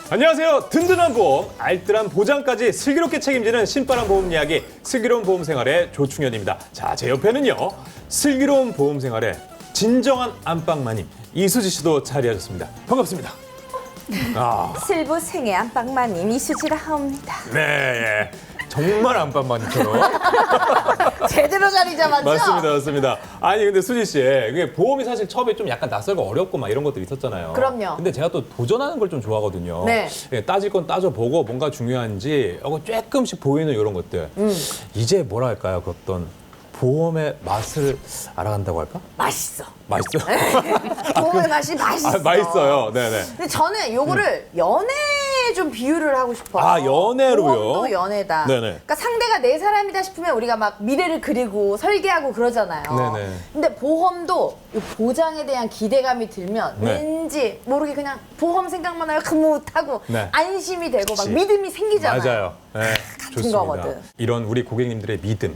안녕하세요. 든든한 보험, 알뜰한 보장까지 슬기롭게 책임지는 신바람 보험 이야기 슬기로운 보험 생활의 조충현입니다. 자, 제 옆에는요. 슬기로운 보험 생활의 진정한 안방마님 이수지 씨도 자리하셨습니다. 반갑습니다. 슬부 생애 안방마님 이수지라 하옵니다. 네, 정말 안방마님처럼. 제대로 자리 잡았죠? 맞습니다. 아니 근데 수지 씨, 이게 보험이 사실 처음에 좀 약간 낯설고 어렵고 막 이런 것들이 있었잖아요. 그럼요. 근데 제가 또 도전하는 걸 좀 좋아하거든요. 네. 예, 따질 건 따져보고 뭔가 중요한지 조금씩 보이는 이런 것들. 이제 뭐라 할까요? 그 어떤 보험의 맛을 알아간다고 할까? 맛있어. 맛있어요? 보험의 맛이 맛있어. 맛있어요. 네네. 근데 저는 요거를 연애에 좀 비유를 하고 싶어요. 아, 연애로요? 보험도 연애다. 네네. 그러니까 상대가 내 사람이다 싶으면 우리가 막 미래를 그리고 설계하고 그러잖아요. 네네. 근데 보험도 이 보장에 대한 기대감이 들면 네. 왠지 모르게 그냥 보험 생각만 하면 흐뭇하고 네. 안심이 되고 막 그치. 믿음이 생기잖아요. 맞아요. 네, 좋습니다. 거거든. 이런 우리 고객님들의 믿음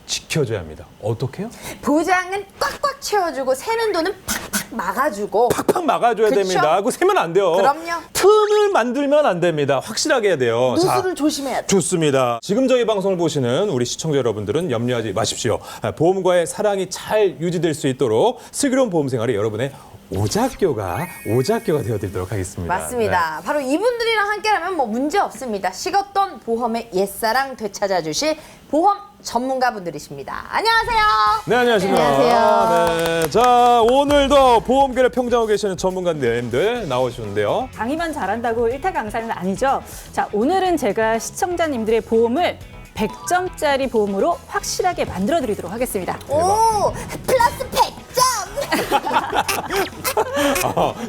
지켜줘야 합니다. 어떻게요? 보장은 꽉꽉 채워주고 새는 돈은 팍팍 막아주고. 팍팍 막아줘야 그쵸? 됩니다. 그거 세면 안 돼요. 그럼요. 틈을 만들면 안 됩니다. 확실하게 해야 돼요. 누수를 조심해야 돼. 좋습니다. 지금 저희 방송을 보시는 우리 시청자 여러분들은 염려하지 마십시오. 보험과의 사랑이 잘 유지될 수 있도록 슬기로운 보험 생활이 여러분의 오작교가 되어드리도록 하겠습니다. 맞습니다. 바로 이분들이랑 함께라면 뭐 문제 없습니다. 식었던 보험의 옛사랑 되찾아주실 보험 전문가분들이십니다. 안녕하세요. 네, 안녕하십니까. 안녕하세요. 네, 자, 오늘도 보험계를 평정하고 계시는 전문가님들 나오셨는데요. 강의만 잘한다고 일타강사는 아니죠. 자, 오늘은 제가 시청자님들의 보험을 100점짜리 보험으로 확실하게 만들어드리도록 하겠습니다. 오, 플러스 100점.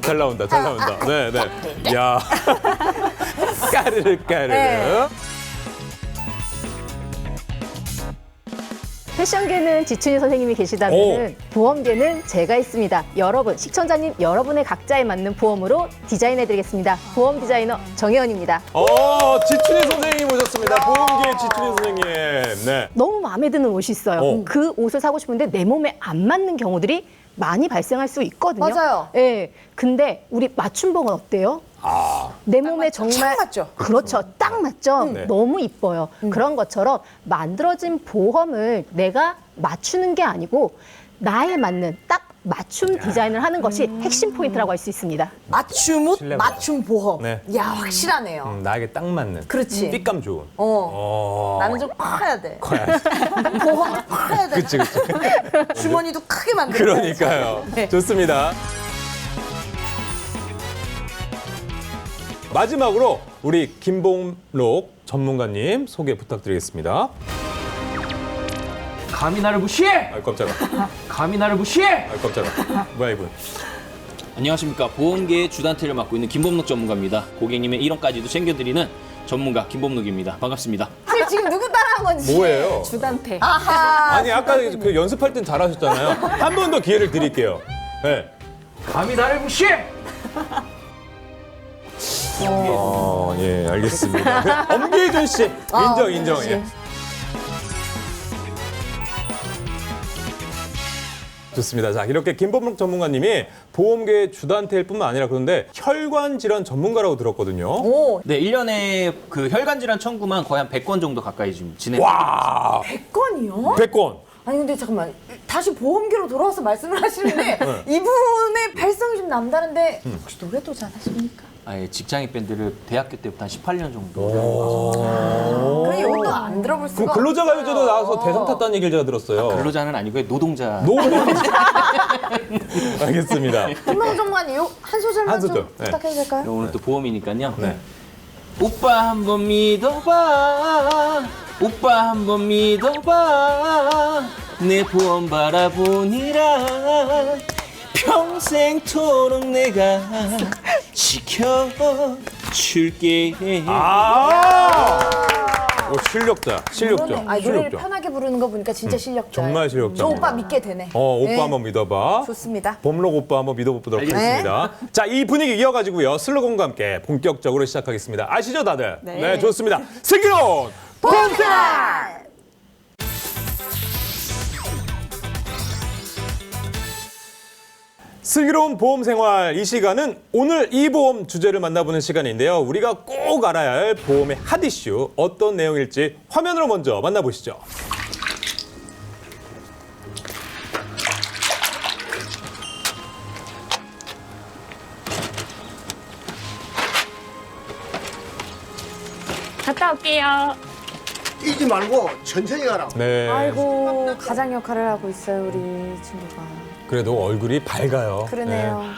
잘 나온다. 네. 야. 까르르. 네. 패션계는 지춘희 선생님이 계시다면 보험계는 제가 있습니다. 여러분, 시청자님 여러분의 각자에 맞는 보험으로 디자인해드리겠습니다. 보험 디자이너 정혜원입니다. 지춘희 선생님 오셨습니다. 보험계의 지춘희 선생님. 네. 너무 마음에 드는 옷이 있어요. 그 옷을 사고 싶은데 내 몸에 안 맞는 경우들이 많이 발생할 수 있거든요. 맞아요. 예. 근데 우리 맞춤복은 어때요? 내 몸에 정말 딱 맞죠? 그렇죠. 딱 맞죠. 네. 너무 이뻐요. 그런 것처럼 만들어진 보험을 내가 맞추는 게 아니고 나에 맞는 딱 맞춤 디자인을 하는 것이 핵심 포인트라고 할 수 있습니다. 맞춤 옷, 신뢰받아. 맞춤 보험. 네. 야, 확실하네요. 나에게 딱 맞는. 그렇지. 핏감 좋은. 나는 좀 커야 돼. 커야지. 보험도 커야 돼. 그치. 주머니도 크게 만들어. 그러니까요. 네. 좋습니다. 마지막으로 우리 김봉록 전문가님 소개 부탁드리겠습니다. 감히 나를 무시해! 아이 깜짝아. 감히 나를 무시해! 아이 깜짝아. 뭐야 이분. 안녕하십니까. 보험계의 주단태를 맡고 있는 김범록 전문가입니다. 고객님의 일원까지도 챙겨드리는 전문가 김범록입니다. 반갑습니다. 사실 지금 누구 따라한 건지. 뭐예요? 주단태. 아하. 아니 아까 그 연습할 땐 잘하셨잖아요. 한 번 더 기회를 드릴게요. 네. 감히 나를 무시해! 예, 알겠습니다. 엄계준 씨 인정. 예. 좋습니다. 자, 이렇게 김범록 전문가님이 보험계의 주단태일 뿐만 아니라 그런데 혈관 질환 전문가라고 들었거든요. 오, 네, 1년에 그 혈관질환 청구만 거의 한 100건 정도 가까이 지금 진행. 와, 100건이요? 100건. 아니 근데 잠깐만 다시 보험계로 돌아와서 말씀을 하시는데 네. 이분의 발성이 좀 남다른데 혹시 노래도 잘하십니까? 아예 직장인 밴드를 대학교 때부터 한 18년 정도. 그럼 이것도 안 들어볼 수가 그럼 근로자가요제도 없어요. 나와서 대상 탔다는 얘기를 제가 들었어요. 근로자는 아니고요. 노동자. 알겠습니다. 김범 전문가님 한 소절만 한 소절, 좀 네. 부탁해도 될까요? 오늘 또 보험이니까요. 네. 오빠 한번 믿어봐. 오빠 한번 믿어봐. 내 보험 바라보니라. 평생토록 내가 지켜줄게. 실력자. 노래를 실력자. 편하게 부르는 거 보니까 진짜 실력자. 정말 실력자입니다. 저 오빠 믿게 되네. 오빠 네. 한번 믿어봐. 좋습니다. 범록 오빠 한번 믿어보도록 알겠습니다. 하겠습니다. 자, 이 분위기 이어가지고요. 슬로건과 함께 본격적으로 시작하겠습니다. 아시죠, 다들? 네. 좋습니다. 슬기로운 보험생활! 슬기로운 보험 생활 이 시간은 오늘 이 보험 주제를 만나보는 시간인데요. 우리가 꼭 알아야 할 보험의 핫 이슈 어떤 내용일지 화면으로 먼저 만나보시죠. 갔다 올게요. 뛰지 말고 천천히 가라. 네. 아이고 가장 역할을 하고 있어요 우리 친구가. 그래도 얼굴이 밝아요. 그러네요. 네,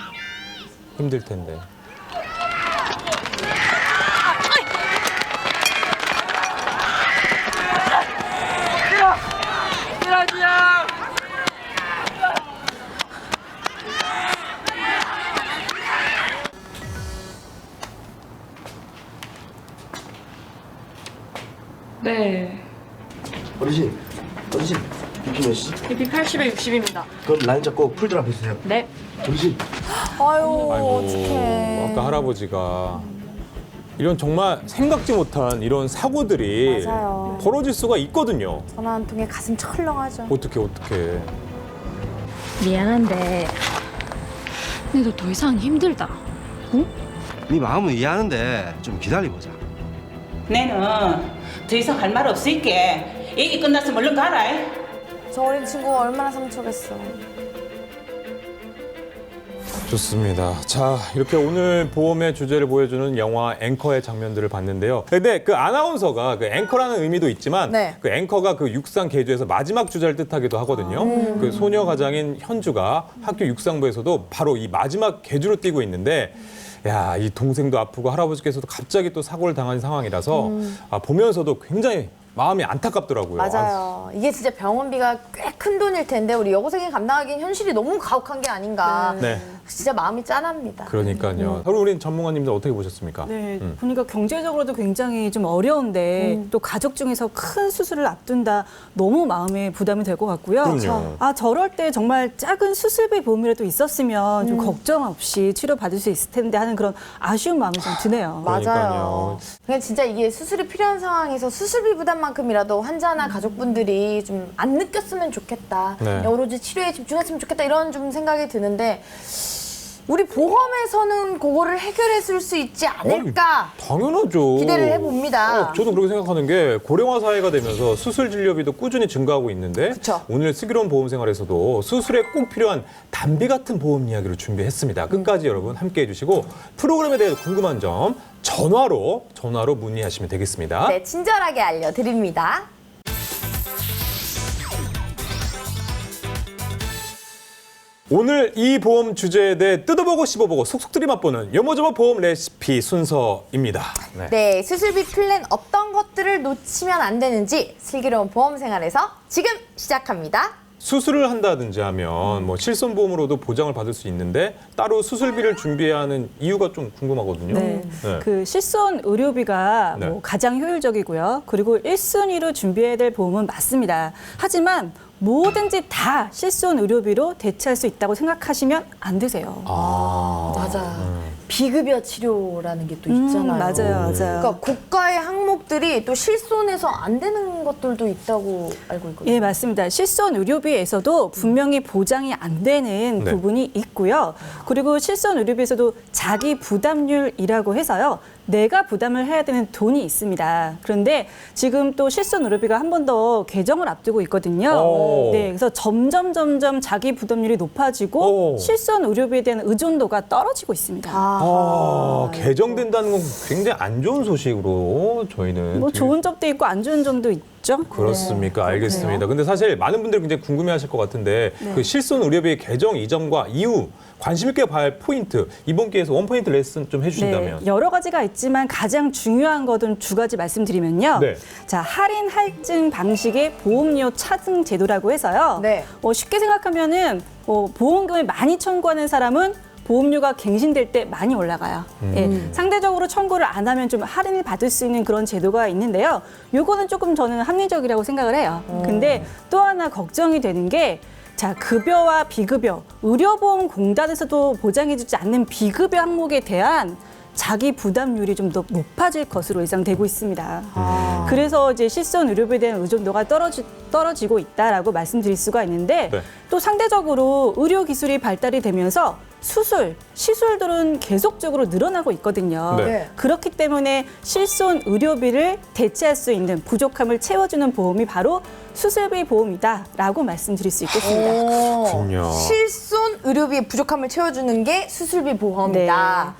힘들 텐데. 네. 어르신, BP 몇이지? BP 80에 60입니다. 그럼 라인 잡고 풀 드랍 해주세요. 네. 어르신, 아유 아이고, 어떡해. 아까 할아버지가 이런 정말 생각지 못한 이런 사고들이 맞아요. 벌어질 수가 있거든요. 전화 한 통에 가슴 철렁하죠. 어떻게. 미안한데 근데 더 이상 힘들다. 네 마음은 이해하는데 좀 기다려보자. 내는 더 이상 할 말 없을게. 얘기 끝났으면 얼른 가라. 저 어린 친구가 얼마나 상처겠어. 좋습니다. 자, 이렇게 오늘 보험의 주제를 보여주는 영화 앵커의 장면들을 봤는데요. 근데 그 아나운서가 그 앵커라는 의미도 있지만 네. 그 앵커가 그 육상 계주에서 마지막 주자를 뜻하기도 하거든요. 그 소녀 가장인 현주가 학교 육상부에서도 바로 이 마지막 계주로 뛰고 있는데 야, 이 동생도 아프고 할아버지께서도 갑자기 또 사고를 당한 상황이라서 보면서도 굉장히 마음이 안타깝더라고요. 맞아요. 이게 진짜 병원비가 꽤 큰 돈일 텐데 우리 여고생이 감당하기엔 현실이 너무 가혹한 게 아닌가. 네. 진짜 마음이 짠합니다. 그러니까요. 서로 우리 전문가님들 어떻게 보셨습니까? 네, 보니까 경제적으로도 굉장히 좀 어려운데 또 가족 중에서 큰 수술을 앞둔다 너무 마음에 부담이 될 것 같고요. 그럼요. 아 저럴 때 정말 작은 수술비 보험이라도 있었으면 좀 걱정 없이 치료 받을 수 있을 텐데 하는 그런 아쉬운 마음이 좀 드네요. 맞아요. 그러니까요. 그냥 진짜 이게 수술이 필요한 상황에서 수술비 부담만큼이라도 환자나 가족분들이 좀 안 느꼈으면 좋겠다. 네. 오로지 치료에 집중했으면 좋겠다. 이런 좀 생각이 드는데 우리 보험에서는 그거를 해결했을 수 있지 않을까 당연하죠. 기대를 해봅니다. 저도 그렇게 생각하는 게 고령화 사회가 되면서 수술 진료비도 꾸준히 증가하고 있는데 그쵸. 오늘 슬기로운 보험 생활에서도 수술에 꼭 필요한 담비 같은 보험 이야기를 준비했습니다. 끝까지 여러분 함께해 주시고 프로그램에 대해 궁금한 점 전화로 문의하시면 되겠습니다. 네, 친절하게 알려드립니다. 오늘 이 보험 주제에 대해 뜯어보고 씹어보고 속속들이 맛보는 요모조모 보험 레시피 순서입니다. 네. 네, 수술비 플랜 어떤 것들을 놓치면 안 되는지 슬기로운 보험 생활에서 지금 시작합니다. 수술을 한다든지 하면 뭐 실손보험으로도 보장을 받을 수 있는데 따로 수술비를 준비해야 하는 이유가 좀 궁금하거든요. 네. 네. 그 실손 의료비가 네. 뭐 가장 효율적이고요. 그리고 1순위로 준비해야 될 보험은 맞습니다. 하지만 뭐든지 다 실손 의료비로 대체할 수 있다고 생각하시면 안 되세요. 맞아. 비급여 치료라는 게 또 있잖아요. 맞아요. 그러니까 고가의 항목들이 또 실손해서 안 되는 것들도 있다고 알고 있거든요. 예, 맞습니다. 실손 의료비에서도 분명히 보장이 안 되는 네. 부분이 있고요. 그리고 실손 의료비에서도 자기 부담률이라고 해서요. 내가 부담을 해야 되는 돈이 있습니다. 그런데 지금 또 실손 의료비가 한 번 더 개정을 앞두고 있거든요. 오. 네, 그래서 점점 자기 부담률이 높아지고 오. 실손 의료비에 대한 의존도가 떨어지고 있습니다. 개정된다는 건 굉장히 안 좋은 소식으로 저희는 뭐 되게- 좋은 점도 있고 안 좋은 점도 있죠. 그렇습니까? 알겠습니다. 근데 사실 많은 분들이 굉장히 궁금해하실 것 같은데 그 실손 의료비 개정 이전과 이후 관심 있게 봐야 할 포인트 이번 기회에서 원포인트 레슨 좀 해주신다면. 네, 여러 가지가 있지만 가장 중요한 것은 두 가지 말씀드리면요. 네. 자, 할인 할증 방식의 보험료 차등 제도라고 해서요. 네. 쉽게 생각하면은 보험금을 많이 청구하는 사람은 보험료가 갱신될 때 많이 올라가요. 예, 상대적으로 청구를 안 하면 좀 할인을 받을 수 있는 그런 제도가 있는데요. 요거는 조금 저는 합리적이라고 생각을 해요. 근데 또 하나 걱정이 되는 게 자, 급여와 비급여, 의료보험공단에서도 보장해주지 않는 비급여 항목에 대한 자기 부담률이 좀 더 높아질 것으로 예상되고 있습니다. 그래서 이제 실손 의료비에 대한 의존도가 떨어지고 있다라고 말씀드릴 수가 있는데 네. 또 상대적으로 의료 기술이 발달이 되면서 시술들은 계속적으로 늘어나고 있거든요. 네. 네. 그렇기 때문에 실손 의료비를 대체할 수 있는 부족함을 채워주는 보험이 바로 수술비 보험이다라고 말씀드릴 수 있겠습니다. 그렇군요. 실손 의료비의 부족함을 채워주는 게 수술비 보험이다.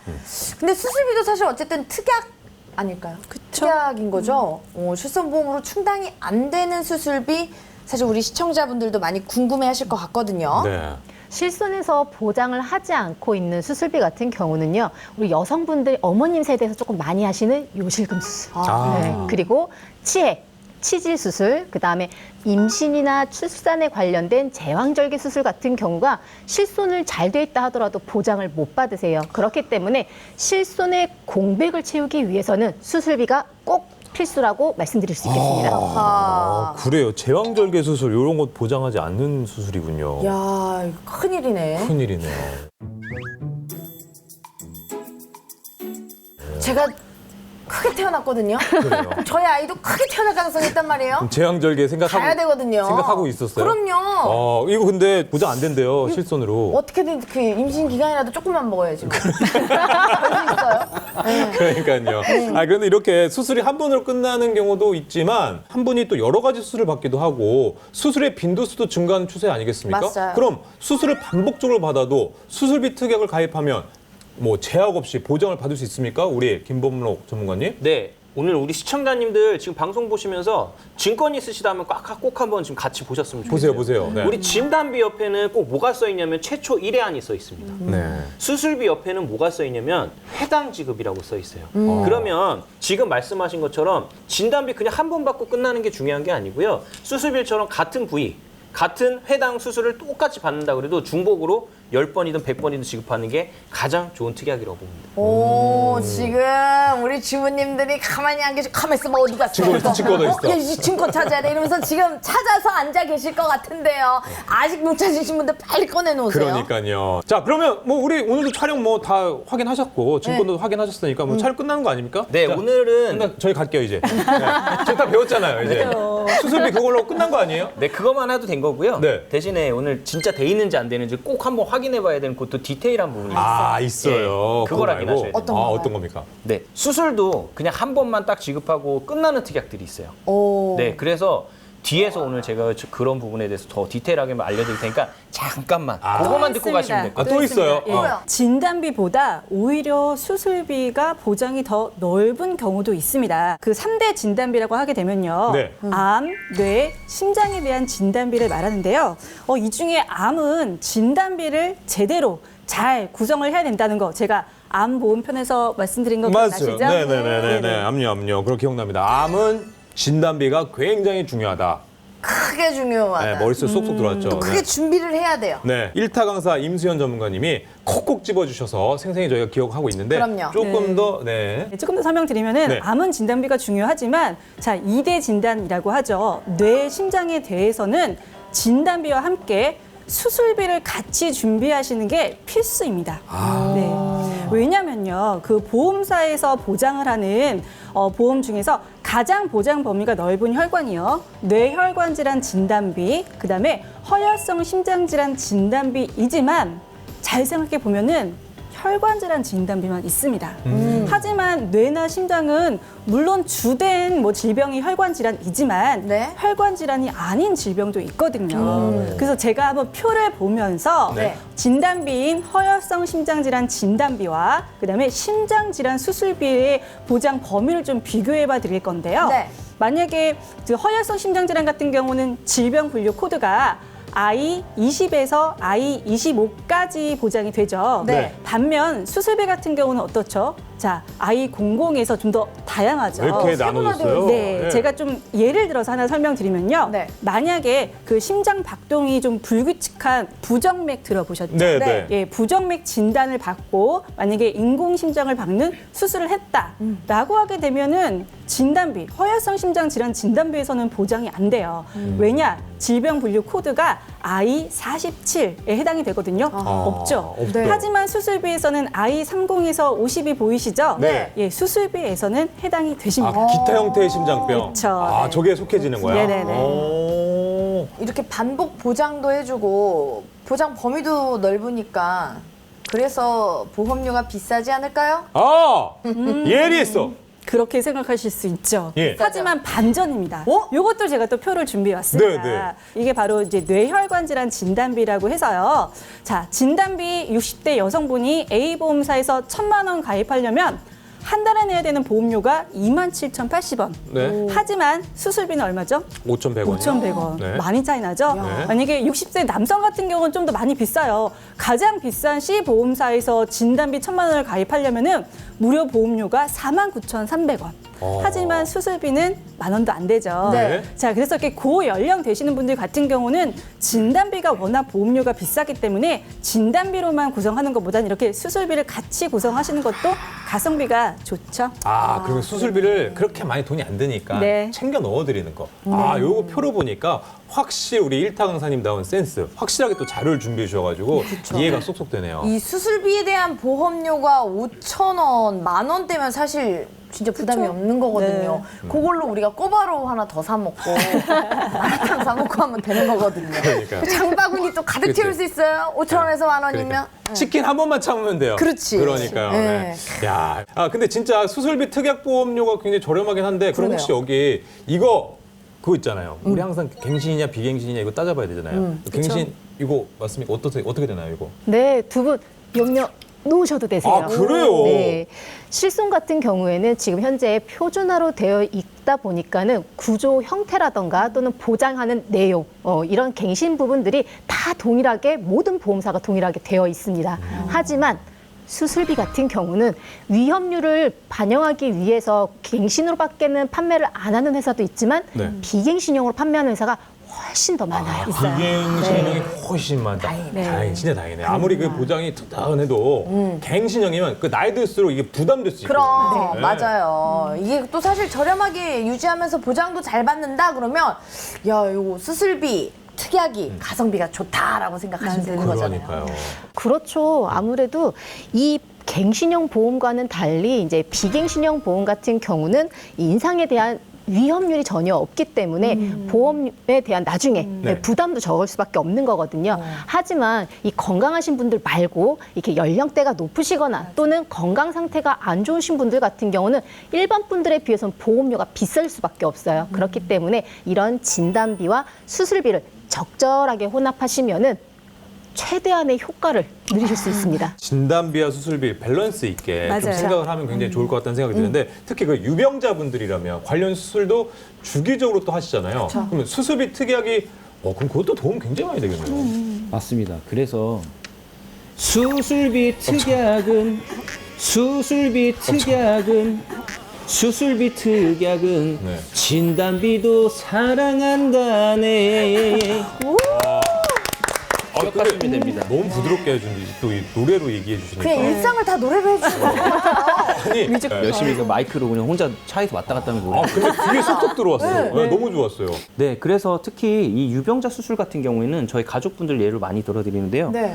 근데 수술비도 사실 어쨌든 특약 아닐까요? 그쵸. 특약인 거죠. 실손보험으로 충당이 안 되는 수술비 사실 우리 시청자분들도 많이 궁금해하실 것 같거든요. 네. 실손에서 보장을 하지 않고 있는 수술비 같은 경우는요, 우리 여성분들 어머님 세대에서 조금 많이 하시는 요실금 수술, 네, 그리고 치액, 치질 수술, 그다음에 임신이나 출산에 관련된 제왕절개 수술 같은 경우가 실손을 잘 돼 있다 하더라도 보장을 못 받으세요. 그렇기 때문에 실손의 공백을 채우기 위해서는 수술비가 꼭 필수라고 말씀드릴 수 있겠습니다. 아, 그래요. 제왕절개 수술 이런 것 보장하지 않는 수술이군요. 야, 이거 큰일이네. 큰일이네요. 제가 크게 태어났거든요. 그래요. 저희 아이도 크게 태어날 가능성이 있단 말이에요. 그럼 제왕절개 가야 되거든요. 생각하고 있었어요? 그럼요. 이거 근데 보장 안 된대요, 실손으로. 어떻게든 그 임신 기간이라도 조금만 먹어야지. 볼수 있어요? 네. 그러니까요. 그런데 이렇게 수술이 한 번으로 끝나는 경우도 있지만 한 분이 또 여러 가지 수술을 받기도 하고 수술의 빈도수도 증가하는 추세 아니겠습니까? 맞아요. 그럼 수술을 반복적으로 받아도 수술비 특약을 가입하면 뭐 제약 없이 보장을 받을 수 있습니까? 우리 김범록 전문가님? 네. 오늘 우리 시청자님들 지금 방송 보시면서 증권 있으시다면 꼭 한번 지금 같이 보셨으면 좋겠어요. 보세요. 네. 우리 진단비 옆에는 꼭 뭐가 써 있냐면 최초 1회안이 써 있습니다. 네. 수술비 옆에는 뭐가 써 있냐면 해당 지급이라고 써 있어요. 그러면 지금 말씀하신 것처럼 진단비 그냥 한 번 받고 끝나는 게 중요한 게 아니고요. 수술비처럼 같은 부위, 같은 해당 수술을 똑같이 받는다 그래도 중복으로 10번이든 100번이든 지급하는 게 가장 좋은 특약이라고 봅니다. 오, 지금 우리 주부님들이 가만히 안 계시고 가만히 있어봐 어디 갔어? 증거도 있어. 이 증거 찾아야 돼 이러면서 지금 찾아서 앉아 계실 것 같은데요. 아직 못 찾으신 분들 빨리 꺼내놓으세요. 그러니까요. 자, 그러면 뭐 우리 오늘도 촬영 뭐 다 확인하셨고 증권도 확인하셨으니까 뭐 촬영 끝나는 거 아닙니까? 네, 자, 오늘은 저희 갈게요 이제. 네. 지금 다 배웠잖아요 이제. 수술비 그걸로 끝난 거 아니에요? 네, 그것만 해도 된 거고요. 네. 대신에 오늘 진짜 돼 있는지 안 되는지 꼭 한번 확인해봐야 되는 그것도 디테일한 부분이 있어요. 있어요. 네, 그걸 그거 확인하셔야 말고. 돼요. 어떤 겁니까? 네, 수술도 그냥 한 번만 딱 지급하고 끝나는 특약들이 있어요. 오. 네, 그래서 뒤에서 오늘 제가 그런 부분에 대해서 더 디테일하게 알려드릴 테니까 잠깐만 그거만 듣고 가시면 될 것 같아요. 또 있어요. 예. 뭐요? 진단비보다 오히려 수술비가 보장이 더 넓은 경우도 있습니다. 그 3대 진단비라고 하게 되면요. 네. 암, 뇌, 심장에 대한 진단비를 말하는데요. 이 중에 암은 진단비를 제대로 잘 구성을 해야 된다는 거 제가 암보험편에서 말씀드린 거 기억나시죠? 네네네네. 암요. 그렇게 기억납니다. 암은 진단비가 굉장히 중요하다. 크게 중요하다. 네, 머릿속에 쏙쏙 들어왔죠. 크게 네. 준비를 해야 돼요. 네, 1타 강사 임수연 전문가님이 콕콕 집어주셔서 생생히 저희가 기억하고 있는데 그럼요. 조금 더 네. 조금 더 설명드리면은 네. 암은 진단비가 중요하지만 자 2대 진단이라고 하죠. 뇌, 심장에 대해서는 진단비와 함께 수술비를 같이 준비하시는 게 필수입니다. 네. 왜냐면요, 그 보험사에서 보장을 하는 보험 중에서 가장 보장 범위가 넓은 혈관이요. 뇌혈관 질환 진단비, 그다음에 허혈성 심장 질환 진단비이지만 잘 생각해 보면은 혈관 질환 진단비만 있습니다. 하지만 뇌나 심장은 물론 주된 질병이 혈관 질환이지만 네. 혈관 질환이 아닌 질병도 있거든요. 그래서 제가 한번 표를 보면서 네. 진단비인 허혈성 심장 질환 진단비와 그다음에 심장 질환 수술비의 보장 범위를 좀 비교해-봐 드릴 건데요. 네. 만약에 그 허혈성 심장 질환 같은 경우는 질병 분류 코드가 I20에서 I25까지 보장이 되죠. 네. 반면 수술비 같은 경우는 어떻죠? 자, I00에서 좀 더 다양하죠. 왜 이렇게 세분화되어 나눠줬어요? 네, 제가 좀 예를 들어서 하나 설명드리면요. 네. 만약에 그 심장 박동이 좀 불규칙한 부정맥 들어보셨죠? 네, 네. 네. 예, 부정맥 진단을 받고 만약에 인공심장을 박는 수술을 했다라고 하게 되면은 진단비, 허혈성 심장 질환 진단비에서는 보장이 안 돼요. 왜냐? 질병 분류 코드가 I47에 해당이 되거든요. 없죠. 없죠. 하지만 수술비에서는 I30에서 50이 보이시죠? 있으시죠? 네. 예, 수술비에서는 해당이 되십니다. 아, 기타 형태의 심장병. 그쵸, 아, 네. 저게 속해지는 거야? 네네네. 오. 이렇게 반복 보장도 해주고 보장 범위도 넓으니까 그래서 보험료가 비싸지 않을까요? 아! 예리했어. 그렇게 생각하실 수 있죠. 예. 하지만 반전입니다. 어? 이것도 제가 또 표를 준비해 왔습니다. 네, 네. 이게 바로 이제 뇌혈관 질환 진단비라고 해서요. 자, 진단비 60대 여성분이 A보험사에서 1,000만 원 가입하려면 한 달에 내야 되는 보험료가 27,080원. 네. 하지만 수술비는 얼마죠? 5,100원. 5,100원. 네. 많이 차이 나죠? 네. 만약에 60세 남성 같은 경우는 좀 더 많이 비싸요. 가장 비싼 C보험사에서 진단비 1,000만 원을 가입하려면은 무료 보험료가 49,300원. 하지만 수술비는 10,000원도 안 되죠. 네. 자, 그래서 이렇게 고연령 되시는 분들 같은 경우는 진단비가 워낙 보험료가 비싸기 때문에 진단비로만 구성하는 것보다는 이렇게 수술비를 같이 구성하시는 것도 가성비가 좋죠. 아, 그리고 수술비를 그렇게 많이 돈이 안 드니까 네. 챙겨 넣어드리는 거. 아, 요거 표로 보니까 확실히 우리 일타 강사님다운 센스, 확실하게 또 자료를 준비해 주셔가지고 이해가 쏙쏙 되네요. 이 수술비에 대한 보험료가 5,000원, 10,000원대면 사실 진짜 부담이 그쵸? 없는 거거든요. 네. 그걸로 우리가 꼬바로우 하나 더 사 먹고 마라탕 사 먹고 하면 되는 거거든요. 그러니까요. 장바구니 또 가득 그치. 채울 수 있어요. 5,000원에서 10,000원이면. 그러니까. 치킨 한 번만 참으면 돼요. 그렇지. 그러니까요. 네. 네. 야, 아 근데 진짜 수술비 특약 보험료가 굉장히 저렴하긴 한데 그럼 그러네요. 혹시 여기 이거 그거 있잖아요. 우리 항상 갱신이냐 비갱신이냐 이거 따져봐야 되잖아요. 갱신 이거 맞습니까? 어떻게 되나요, 이거? 네, 두 분 염려 놓으셔도 되세요. 아, 그래요? 네. 실손 같은 경우에는 지금 현재 표준화로 되어 있다 보니까는 구조 형태라던가 또는 보장하는 내용, 이런 갱신 부분들이 다 동일하게 모든 보험사가 동일하게 되어 있습니다. 하지만 수술비 같은 경우는 위험률을 반영하기 위해서 갱신으로밖에는 판매를 안 하는 회사도 있지만 네. 비갱신형으로 판매하는 회사가 훨씬 더 많아요. 비갱신형이 훨씬 많다. 네. 다행, 진짜 다행이네. 아무리 그 보장이 튼튼해도 갱신형이면 그 나이 들수록 이게 부담될 수 있거든요. 그럼 네. 맞아요. 이게 또 사실 저렴하게 유지하면서 보장도 잘 받는다 그러면 야, 요거 수술비 특약이 가성비가 좋다라고 생각하시면 되는 거잖아요. 그러니까요. 그렇죠. 아무래도 이 갱신형 보험과는 달리 이제 비갱신형 보험 같은 경우는 이 인상에 대한 위험률이 전혀 없기 때문에 보험에 대한 나중에 네. 부담도 적을 수밖에 없는 거거든요. 하지만 이 건강하신 분들 말고 이렇게 연령대가 높으시거나 또는 건강 상태가 안 좋으신 분들 같은 경우는 일반 분들에 비해서는 보험료가 비쌀 수밖에 없어요. 그렇기 때문에 이런 진단비와 수술비를 적절하게 혼합하시면은 최대한의 효과를 누리실 수 있습니다. 진단비와 수술비 밸런스 있게 좀 맞아요. 생각을 하면 굉장히 좋을 것 같다는 생각이 드는데 특히 그 유병자분들이라면 관련 수술도 주기적으로 또 하시잖아요. 그러면 수술비 특약이 그럼 그것도 도움 굉장히 많이 되겠네요. 맞습니다. 그래서 수술비 특약은 네. 진단비도 사랑한다네. 기억하시면 됩니다. 너무 부드럽게 해준지 또 이 노래로 얘기해 주시니까. 그냥 일상을 다 노래로 해주시는 거예요. 아니, 네. 열심히 그 마이크로 그냥 혼자 차에서 왔다 갔다 하는 거예요. 아, 근데 그게 쏙쏙 들어왔어요. 네, 너무 좋았어요. 네, 그래서 특히 이 유병자 수술 같은 경우에는 저희 가족분들 예를 많이 들어드리는데요. 네.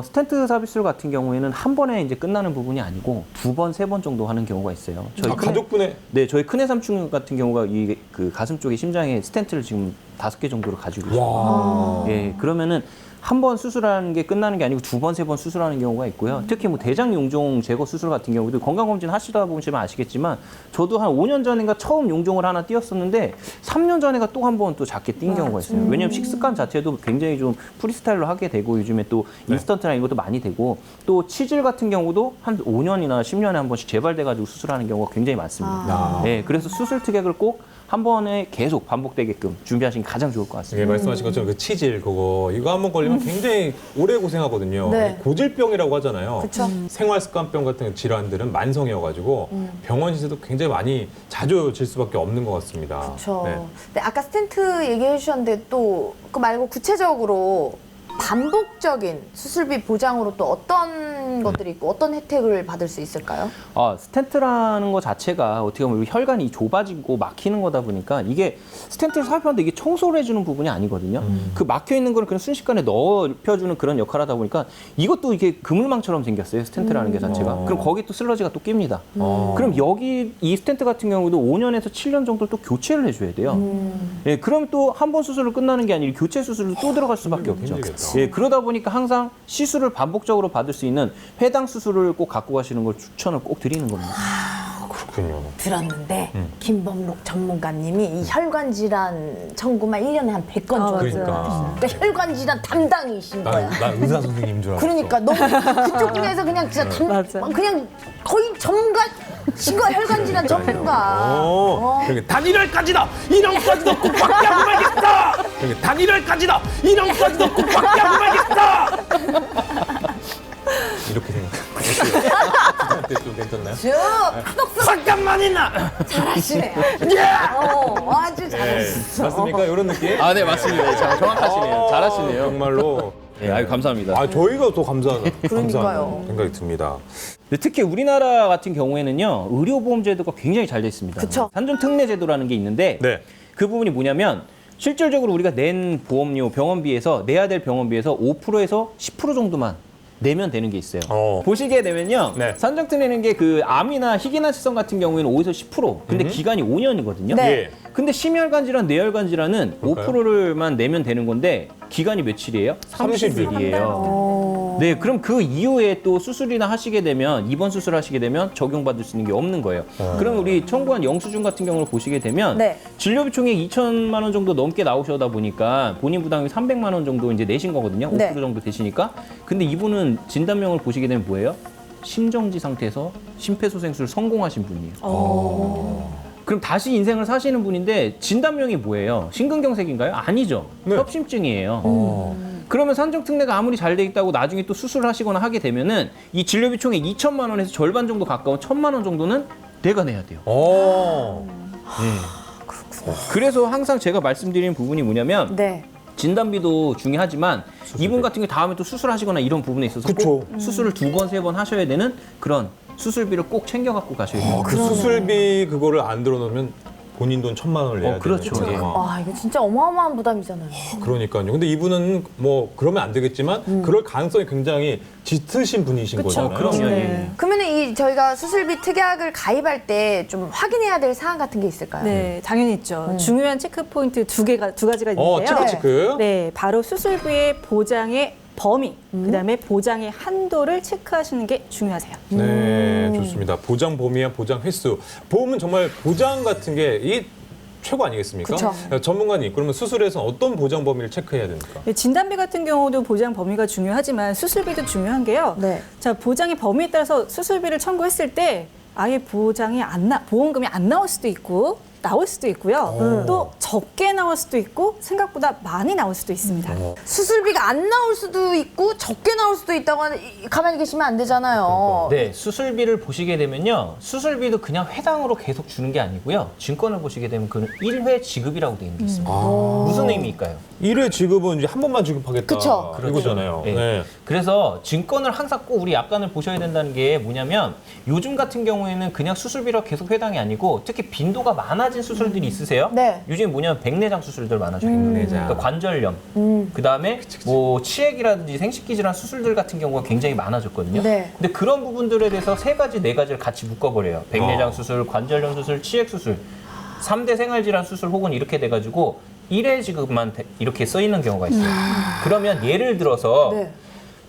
스텐트 삽입술 같은 경우에는 한 번에 이제 끝나는 부분이 아니고 2번, 3번 정도 하는 경우가 있어요. 저희 가족분의 네, 저희 큰애 삼촌 같은 경우가 이 그 가슴 쪽에 심장에 스텐트를 지금 5개 정도를 가지고 있어요. 예, 그러면은 한 번 수술하는 게 끝나는 게 아니고 2번, 3번 수술하는 경우가 있고요. 특히 뭐 대장 용종 제거 수술 같은 경우도 건강검진 하시다 보시면 아시겠지만 저도 한 5년 전인가 처음 용종을 하나 띄었었는데 3년 전에가 또 한 번 또 작게 띈 경우가 있어요. 왜냐하면 식습관 자체도 굉장히 좀 프리스타일로 하게 되고 요즘에 또 인스턴트나 이것도 많이 되고 또 치질 같은 경우도 한 5년이나 10년에 한 번씩 재발돼가지고 수술하는 경우가 굉장히 많습니다. 네, 그래서 수술 특약을 꼭 한 번에 계속 반복되게끔 준비하시는 게 가장 좋을 것 같습니다. 예, 말씀하신 것처럼 그 치질 그거 이거 한번 걸리면 굉장히 오래 고생하거든요. 네. 고질병이라고 하잖아요. 그쵸. 생활습관병 같은 질환들은 만성이어가지고 병원 시세도 굉장히 많이 자주 질 수밖에 없는 것 같습니다. 그렇죠. 네. 근데 아까 스텐트 얘기해 주셨는데 또 그 말고 구체적으로 반복적인 수술비 보장으로 또 어떤 것들이 있고 어떤 혜택을 받을 수 있을까요? 스텐트라는 것 자체가 어떻게 보면 우리 혈관이 좁아지고 막히는 거다 보니까 이게 스텐트를 삽입하는데 이게 청소를 해주는 부분이 아니거든요. 그 막혀 있는 거를 그냥 순식간에 넓혀주는 그런 역할을 하다 보니까 이것도 이게 그물망처럼 생겼어요. 스텐트라는 게 자체가. 그럼 거기 또 슬러지가 또 낍니다. 그럼 여기 이 스텐트 같은 경우도 5년에서 7년 정도 또 교체를 해줘야 돼요. 예, 그럼 또 한 번 수술을 끝나는 게 아니라 교체 수술로 또 들어갈 수밖에 없죠. 예, 그러다 보니까 항상 시술을 반복적으로 받을 수 있는 회당 수술을 꼭 갖고 가시는 걸 추천을 꼭 드리는 겁니다. 그렇군요. 들었는데 김범록 전문가님이 이 혈관 질환 청구만 1년에 한 100건 정도. 그러니까. 그러니까 혈관 질환 담당이신 거야. 난 의사 선생님인 줄 알았어. 그러니까 너무 그쪽 분야에서 그냥 진짜 그냥 거의 전문가신 거야. 혈관 질환 전문가. 그러니까 단일혈까지다! 이랑까지도 꼭 받게 하고 말겠다! 그러니까 단일혈까지다! 이랑까지도 꼭 받게 하고 말겠다! 이렇게 생각해요. 그때 좀 괜찮나요? 쭉 파독스 잠깐만이나! 잘하시네요. 아주 잘하셨어. 맞습니까? 이런 느낌? 아, 네, 맞습니다. 정확하시네요. 잘하시네요. 정말로. 네, 아유, 감사합니다. 저희가 더 감사한 그러니까요. 생각이 듭니다. 근데 특히 우리나라 같은 경우에는요, 의료보험제도가 굉장히 잘 돼 있습니다. 그쵸. 산전특례제도라는 게 있는데, 네. 그 부분이 뭐냐면, 실질적으로 우리가 낸 보험료, 병원비에서, 내야 될 병원비에서 5%에서 10% 정도만 내면 되는 게 있어요. 보시게 되면요, 네. 산전특례는 게 그 암이나 희귀난치성 같은 경우에는 5에서 10%, 근데 기간이 5년이거든요. 네. 근데 심혈관 질환, 뇌혈관 질환은 5%만 내면 되는 건데 기간이 며칠이에요? 30일이에요. 네, 그럼 그 이후에 또 수술이나 하시게 되면 입원 수술 하시게 되면 적용받을 수 있는 게 없는 거예요. 그럼 우리 청구한 영수증 같은 경우를 보시게 되면 네. 진료비 총액 2천만 원 정도 넘게 나오셔다 보니까 본인 부담이 300만 원 정도 이제 내신 거거든요. 5% 네. 정도 되시니까. 근데 이분은 진단명을 보시게 되면 뭐예요? 심정지 상태에서 심폐소생술 성공하신 분이에요. 그럼 다시 인생을 사시는 분인데 진단명이 뭐예요? 심근경색인가요? 아니죠. 네. 협심증이에요. 그러면 산정특례가 아무리 잘 돼 있다고 나중에 또 수술을 하시거나 하게 되면은 이 진료비 총액 2천만 원에서 절반 정도 가까운 1,000만 원 정도는 내가 내야 돼요. 그래서 항상 제가 말씀드리는 부분이 뭐냐면 네. 진단비도 중요하지만 이분 같은 경우 다음에 또 수술하시거나 이런 부분에 있어서 꼭 수술을 2번, 3번 하셔야 되는 그런 수술비를 꼭 챙겨 갖고 가셔야 돼요. 그 수술비 그거를 안 들어놓으면 본인 돈 1,000만 원을 내야 그렇죠. 되는 거죠. 아, 이거 진짜 어마어마한 부담이잖아요. 그러니까요. 근데 이분은 뭐 그러면 안 되겠지만 그럴 가능성이 굉장히 짙으신 분이신 거잖아요. 그럼요. 네. 그러면 이 저희가 수술비 특약을 가입할 때 좀 확인해야 될 사항 같은 게 있을까요? 네, 당연히 있죠. 중요한 체크 포인트 두 가지가 있는데요. 체크. 네, 바로 수술비의 보장의 범위, 그다음에 보장의 한도를 체크하시는 게 중요하세요. 네, 좋습니다. 보장 범위와 보장 횟수. 보험은 정말 보장 같은 게 이게 최고 아니겠습니까? 그쵸. 전문가님, 그러면 수술에서 어떤 보장 범위를 체크해야 됩니까? 네, 진단비 같은 경우도 보장 범위가 중요하지만 수술비도 중요한 게요. 네. 자, 보장의 범위에 따라서 수술비를 청구했을 때 아예 보험금이 안 나올 수도 있고 나올 수도 있고요. 또 적게 나올 수도 있고 생각보다 많이 나올 수도 있습니다. 수술비가 안 나올 수도 있고 적게 나올 수도 있다고 하는 가만히 계시면 안 되잖아요. 네, 수술비를 보시게 되면요. 수술비도 그냥 회당으로 계속 주는 게 아니고요. 증권을 보시게 되면 그는 1회 지급이라고 되어 있는 게 있습니다. 무슨 의미일까요? 1회 지급은 이제 한 번만 지급하겠다. 그쵸. 이거잖아요. 네. 네. 그래서 증권을 항상 꼭 우리 약관을 보셔야 된다는 게 뭐냐면 요즘 같은 경우에는 그냥 수술비로 계속 회당이 아니고 특히 빈도가 많아진 수술들이 있으세요. 네. 요즘 뭐냐면 백내장 수술들 많아져요. 그러니까 관절염, 그다음에 뭐 치액이라든지 생식기 질환 수술들 같은 경우가 굉장히 많아졌거든요. 네. 근데 그런 부분들에 대해서 세 가지를 같이 묶어버려요. 백내장 수술, 관절염 수술, 치액 수술. 3대 생활질환 수술 혹은 이렇게 돼가지고 1회 지급만 이렇게 써 있는 경우가 있어요. 그러면 예를 들어서 네.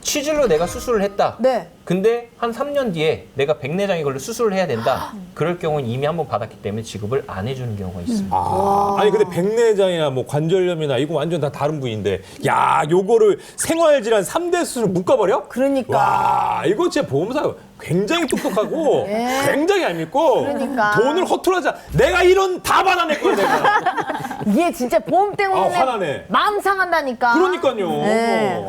치질로 내가 수술을 했다. 네. 근데 한 3년 뒤에 내가 백내장이 걸려 수술을 해야 된다. 그럴 경우는 이미 한 번 받았기 때문에 지급을 안 해주는 경우가 있습니다. 아니 근데 백내장이나 뭐 관절염이나 이거 완전 다 다른 부위인데 야 요거를 생활질환 3대 수술 묶어버려? 그러니까. 와 이거 진짜 보험사 굉장히 똑똑하고 굉장히 얄밉고 그러니까. 돈을 허투루하지 않아. 내가 이런 다 받아낼 거야 내가. 이게 진짜 보험 때문에 화나네. 마음 상한다니까. 그러니까요. 네.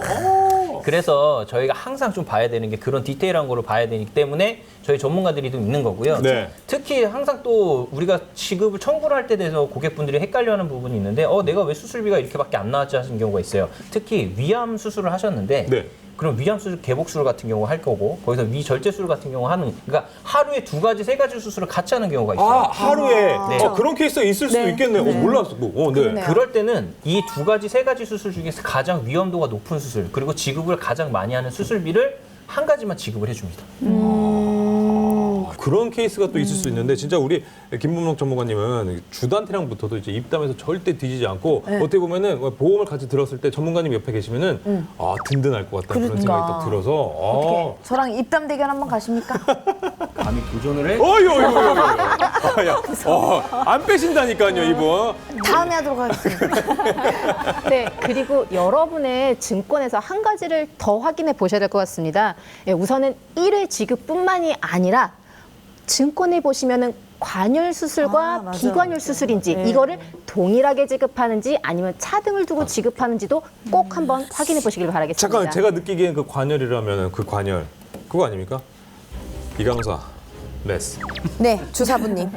그래서 저희가 항상 좀 봐야 되는 게 그런 디테일한 거를 봐야 되기 때문에 저희 전문가들이 좀 있는 거고요. 네. 특히 항상 또 우리가 지급을 청구를 할 때 대해서 고객분들이 헷갈려하는 부분이 있는데 내가 왜 수술비가 이렇게밖에 안 나왔지 하시는 경우가 있어요. 특히 위암 수술을 하셨는데 네. 그럼 위암 수술, 개복수술 같은 경우 할 거고 거기서 위절제 수술 같은 경우 하는 그러니까 하루에 2가지, 3가지 수술을 같이 하는 경우가 있어요. 하루에 네. 그런 케이스가 있을 수도 네. 있겠네요. 몰랐어. 네. 그러네요. 그럴 때는 이 2가지, 3가지 수술 중에서 가장 위험도가 높은 수술 그리고 지급을 가장 많이 하는 수술비를 한 가지만 지급을 해줍니다. 그런 케이스가 또 있을 수 있는데 진짜 우리 김범록 전문가님은 주단태랑부터도 이제 입담에서 절대 뒤지지 않고 어떻게 보면은 보험을 같이 들었을 때 전문가님 옆에 계시면은 든든할 것 같다는 그런 생각이 딱 들어서 어떻게 저랑 입담 대결 한번 가십니까? 감히 도전을 해? 안 빼신다니까요, 이분. 다음에 하도록 하겠습니다. 네, 그리고 여러분의 증권에서 한 가지를 더 확인해 보셔야 될 것 같습니다. 예, 우선은 1회 지급뿐만이 아니라 증권에 보시면은 관열 수술과 맞아요. 비관열 수술인지 네. 이거를 동일하게 지급하는지 아니면 차등을 두고 지급하는지도 꼭 한번 확인해 보시길 바라겠습니다. 잠깐 제가 느끼기엔 그 관열이라면 그 관열 그거 아닙니까? 이강사 레스. 네, 주사부님.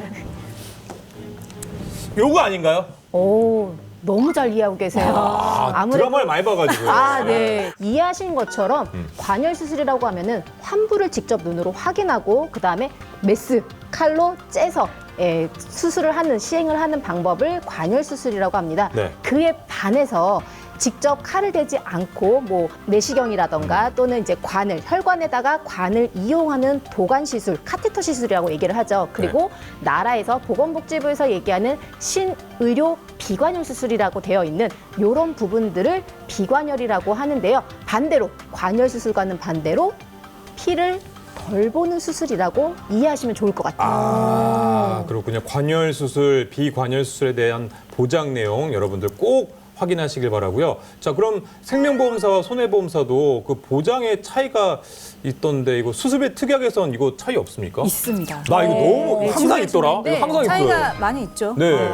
요거 아닌가요? 오, 너무 잘 이해하고 계세요. 드라마를 많이 봐가지고요. 네. 이해하신 것처럼 관열 수술이라고 하면은 환부를 직접 눈으로 확인하고 그 다음에 메스 칼로 째서 수술을 하는 시행을 하는 방법을 관열 수술이라고 합니다. 네. 그에 반해서 직접 칼을 대지 않고 뭐 내시경이라던가 또는 이제 관을 혈관에다가 관을 이용하는 도관 시술, 카테터 시술이라고 얘기를 하죠. 그리고 나라에서 보건복지부에서 얘기하는 신의료 비관열 수술이라고 되어 있는 이런 부분들을 비관열이라고 하는데요. 반대로 관열 수술과는 반대로 피를 덜 보는 수술이라고 이해하시면 좋을 것 같아요. 그렇군요. 관열 수술, 비관열 수술에 대한 보장 내용 여러분들 꼭 확인하시길 바라고요. 자, 그럼 생명보험사와 손해보험사도 그 보장의 차이가 있던데 이거 수술비 특약에선 이거 차이 없습니까? 있습니다. 나 이거 너무 네, 항상 있더라. 네, 이거 항상 차이가 있어요. 많이 있죠. 네.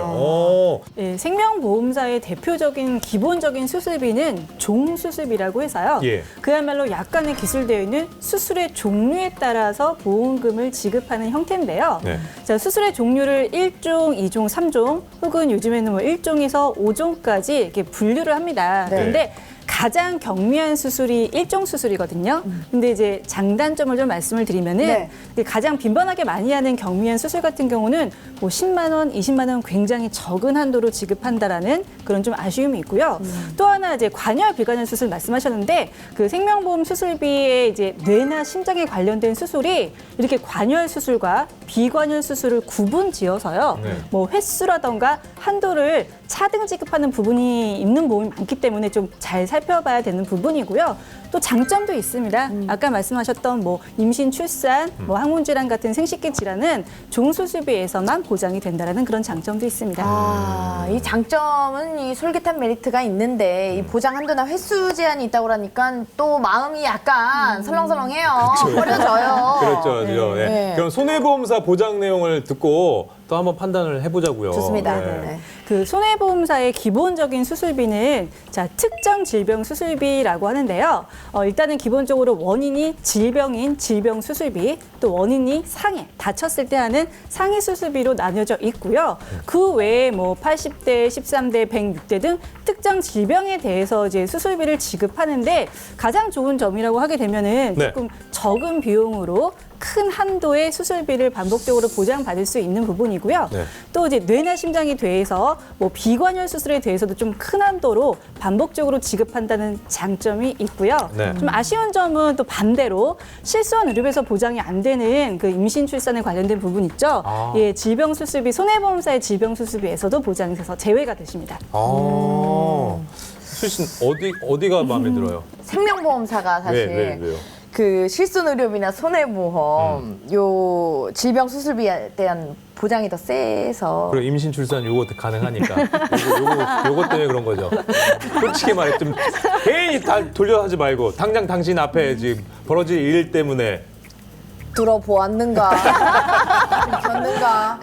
네, 생명보험사의 대표적인 기본적인 수술비는 종수술비라고 해서요. 예. 그야말로 약간의 기술되어 있는 수술의 종류에 따라서 보험금을 지급하는 형태인데요. 네. 자, 수술의 종류를 1종, 2종, 3종 혹은 요즘에는 뭐 1종에서 5종까지 이렇게 분류를 합니다. 네. 그런데 가장 경미한 수술이 1종 수술이거든요. 근데 이제 장단점을 좀 말씀을 드리면은 네. 가장 빈번하게 많이 하는 경미한 수술 같은 경우는 뭐 10만 원, 20만 원 굉장히 적은 한도로 지급한다라는 그런 좀 아쉬움이 있고요. 또 하나 이제 관열, 비관열 수술 말씀하셨는데 그 생명보험 수술비에 이제 뇌나 심장에 관련된 수술이 이렇게 관열 수술과 비관열 수술을 구분지어서요. 네. 뭐 횟수라던가 한도를 차등 지급하는 부분이 있는 보험이 많기 때문에 좀 잘 살펴봐야 되는 부분이고요. 또 장점도 있습니다. 아까 말씀하셨던 뭐 임신, 출산, 뭐 항문 질환 같은 생식기 질환은 종수술비에서만 보장이 된다라는 그런 장점도 있습니다. 이 장점은 이 솔깃한 메리트가 있는데 이 보장 한도나 횟수 제한이 있다고 그러니까 또 마음이 약간 설렁설렁해요. 버려져요. 그렇죠. 네. 네. 그럼 손해보험사 보장 내용을 듣고 또 한번 판단을 해보자고요. 좋습니다. 네. 네. 그 손해보험사의 기본적인 수술비는 자 특정 질병 수술비라고 하는데요. 일단은 기본적으로 원인이 질병인 질병 수술비, 또 원인이 상해, 다쳤을 때 하는 상해 수술비로 나뉘어져 있고요. 그 외에 뭐 80대, 13대, 106대 등 특정 질병에 대해서 이제 수술비를 지급하는데 가장 좋은 점이라고 하게 되면은 네. 조금 적은 비용으로 큰 한도의 수술비를 반복적으로 보장받을 수 있는 부분이고요. 네. 또 이제 뇌나 심장에 대해서 뭐 비관열 수술에 대해서도 좀 큰 한도로 반복적으로 지급한다는 장점이 있고요. 네. 좀 아쉬운 점은 또 반대로 실수한 의료비에서 보장이 안 되는 그 임신 출산에 관련된 부분 있죠. 예, 질병 수술비 손해보험사의 질병 수술비에서도 보장이 돼서 제외가 되십니다. 수신 어디가 마음에 들어요? 생명보험사가 사실 왜요? 그 실손의료비나 손해보험 요 질병 수술비에 대한 보장이 더 세서 그리고 임신 출산 요거 가능하니까 요거 때문에 그런 거죠. 솔직히 말해 좀 괜히 다 돌려하지 말고 당장 당신 앞에 지금 벌어질 일 때문에 들어보았는가. 겪는가?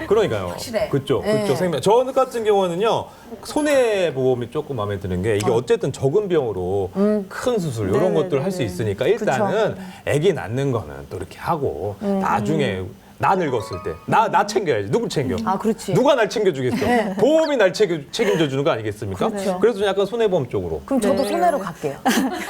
그러니까요. 확실해. 그쪽 예. 생명. 저 같은 경우는요, 손해보험이 조금 마음에 드는 게 이게 어쨌든 적은 비용으로 큰 수술 이런 것들 할 수 있으니까 일단은 아기 낳는 거는 또 이렇게 하고 나중에 나 늙었을 때 나 챙겨야지. 누굴 챙겨? 아, 그렇지. 누가 날 챙겨주겠어? 보험이 날 책임져 주는 거 아니겠습니까? 그렇죠. 그래서 좀 약간 손해보험 쪽으로. 그럼 저도 손해로 갈게요.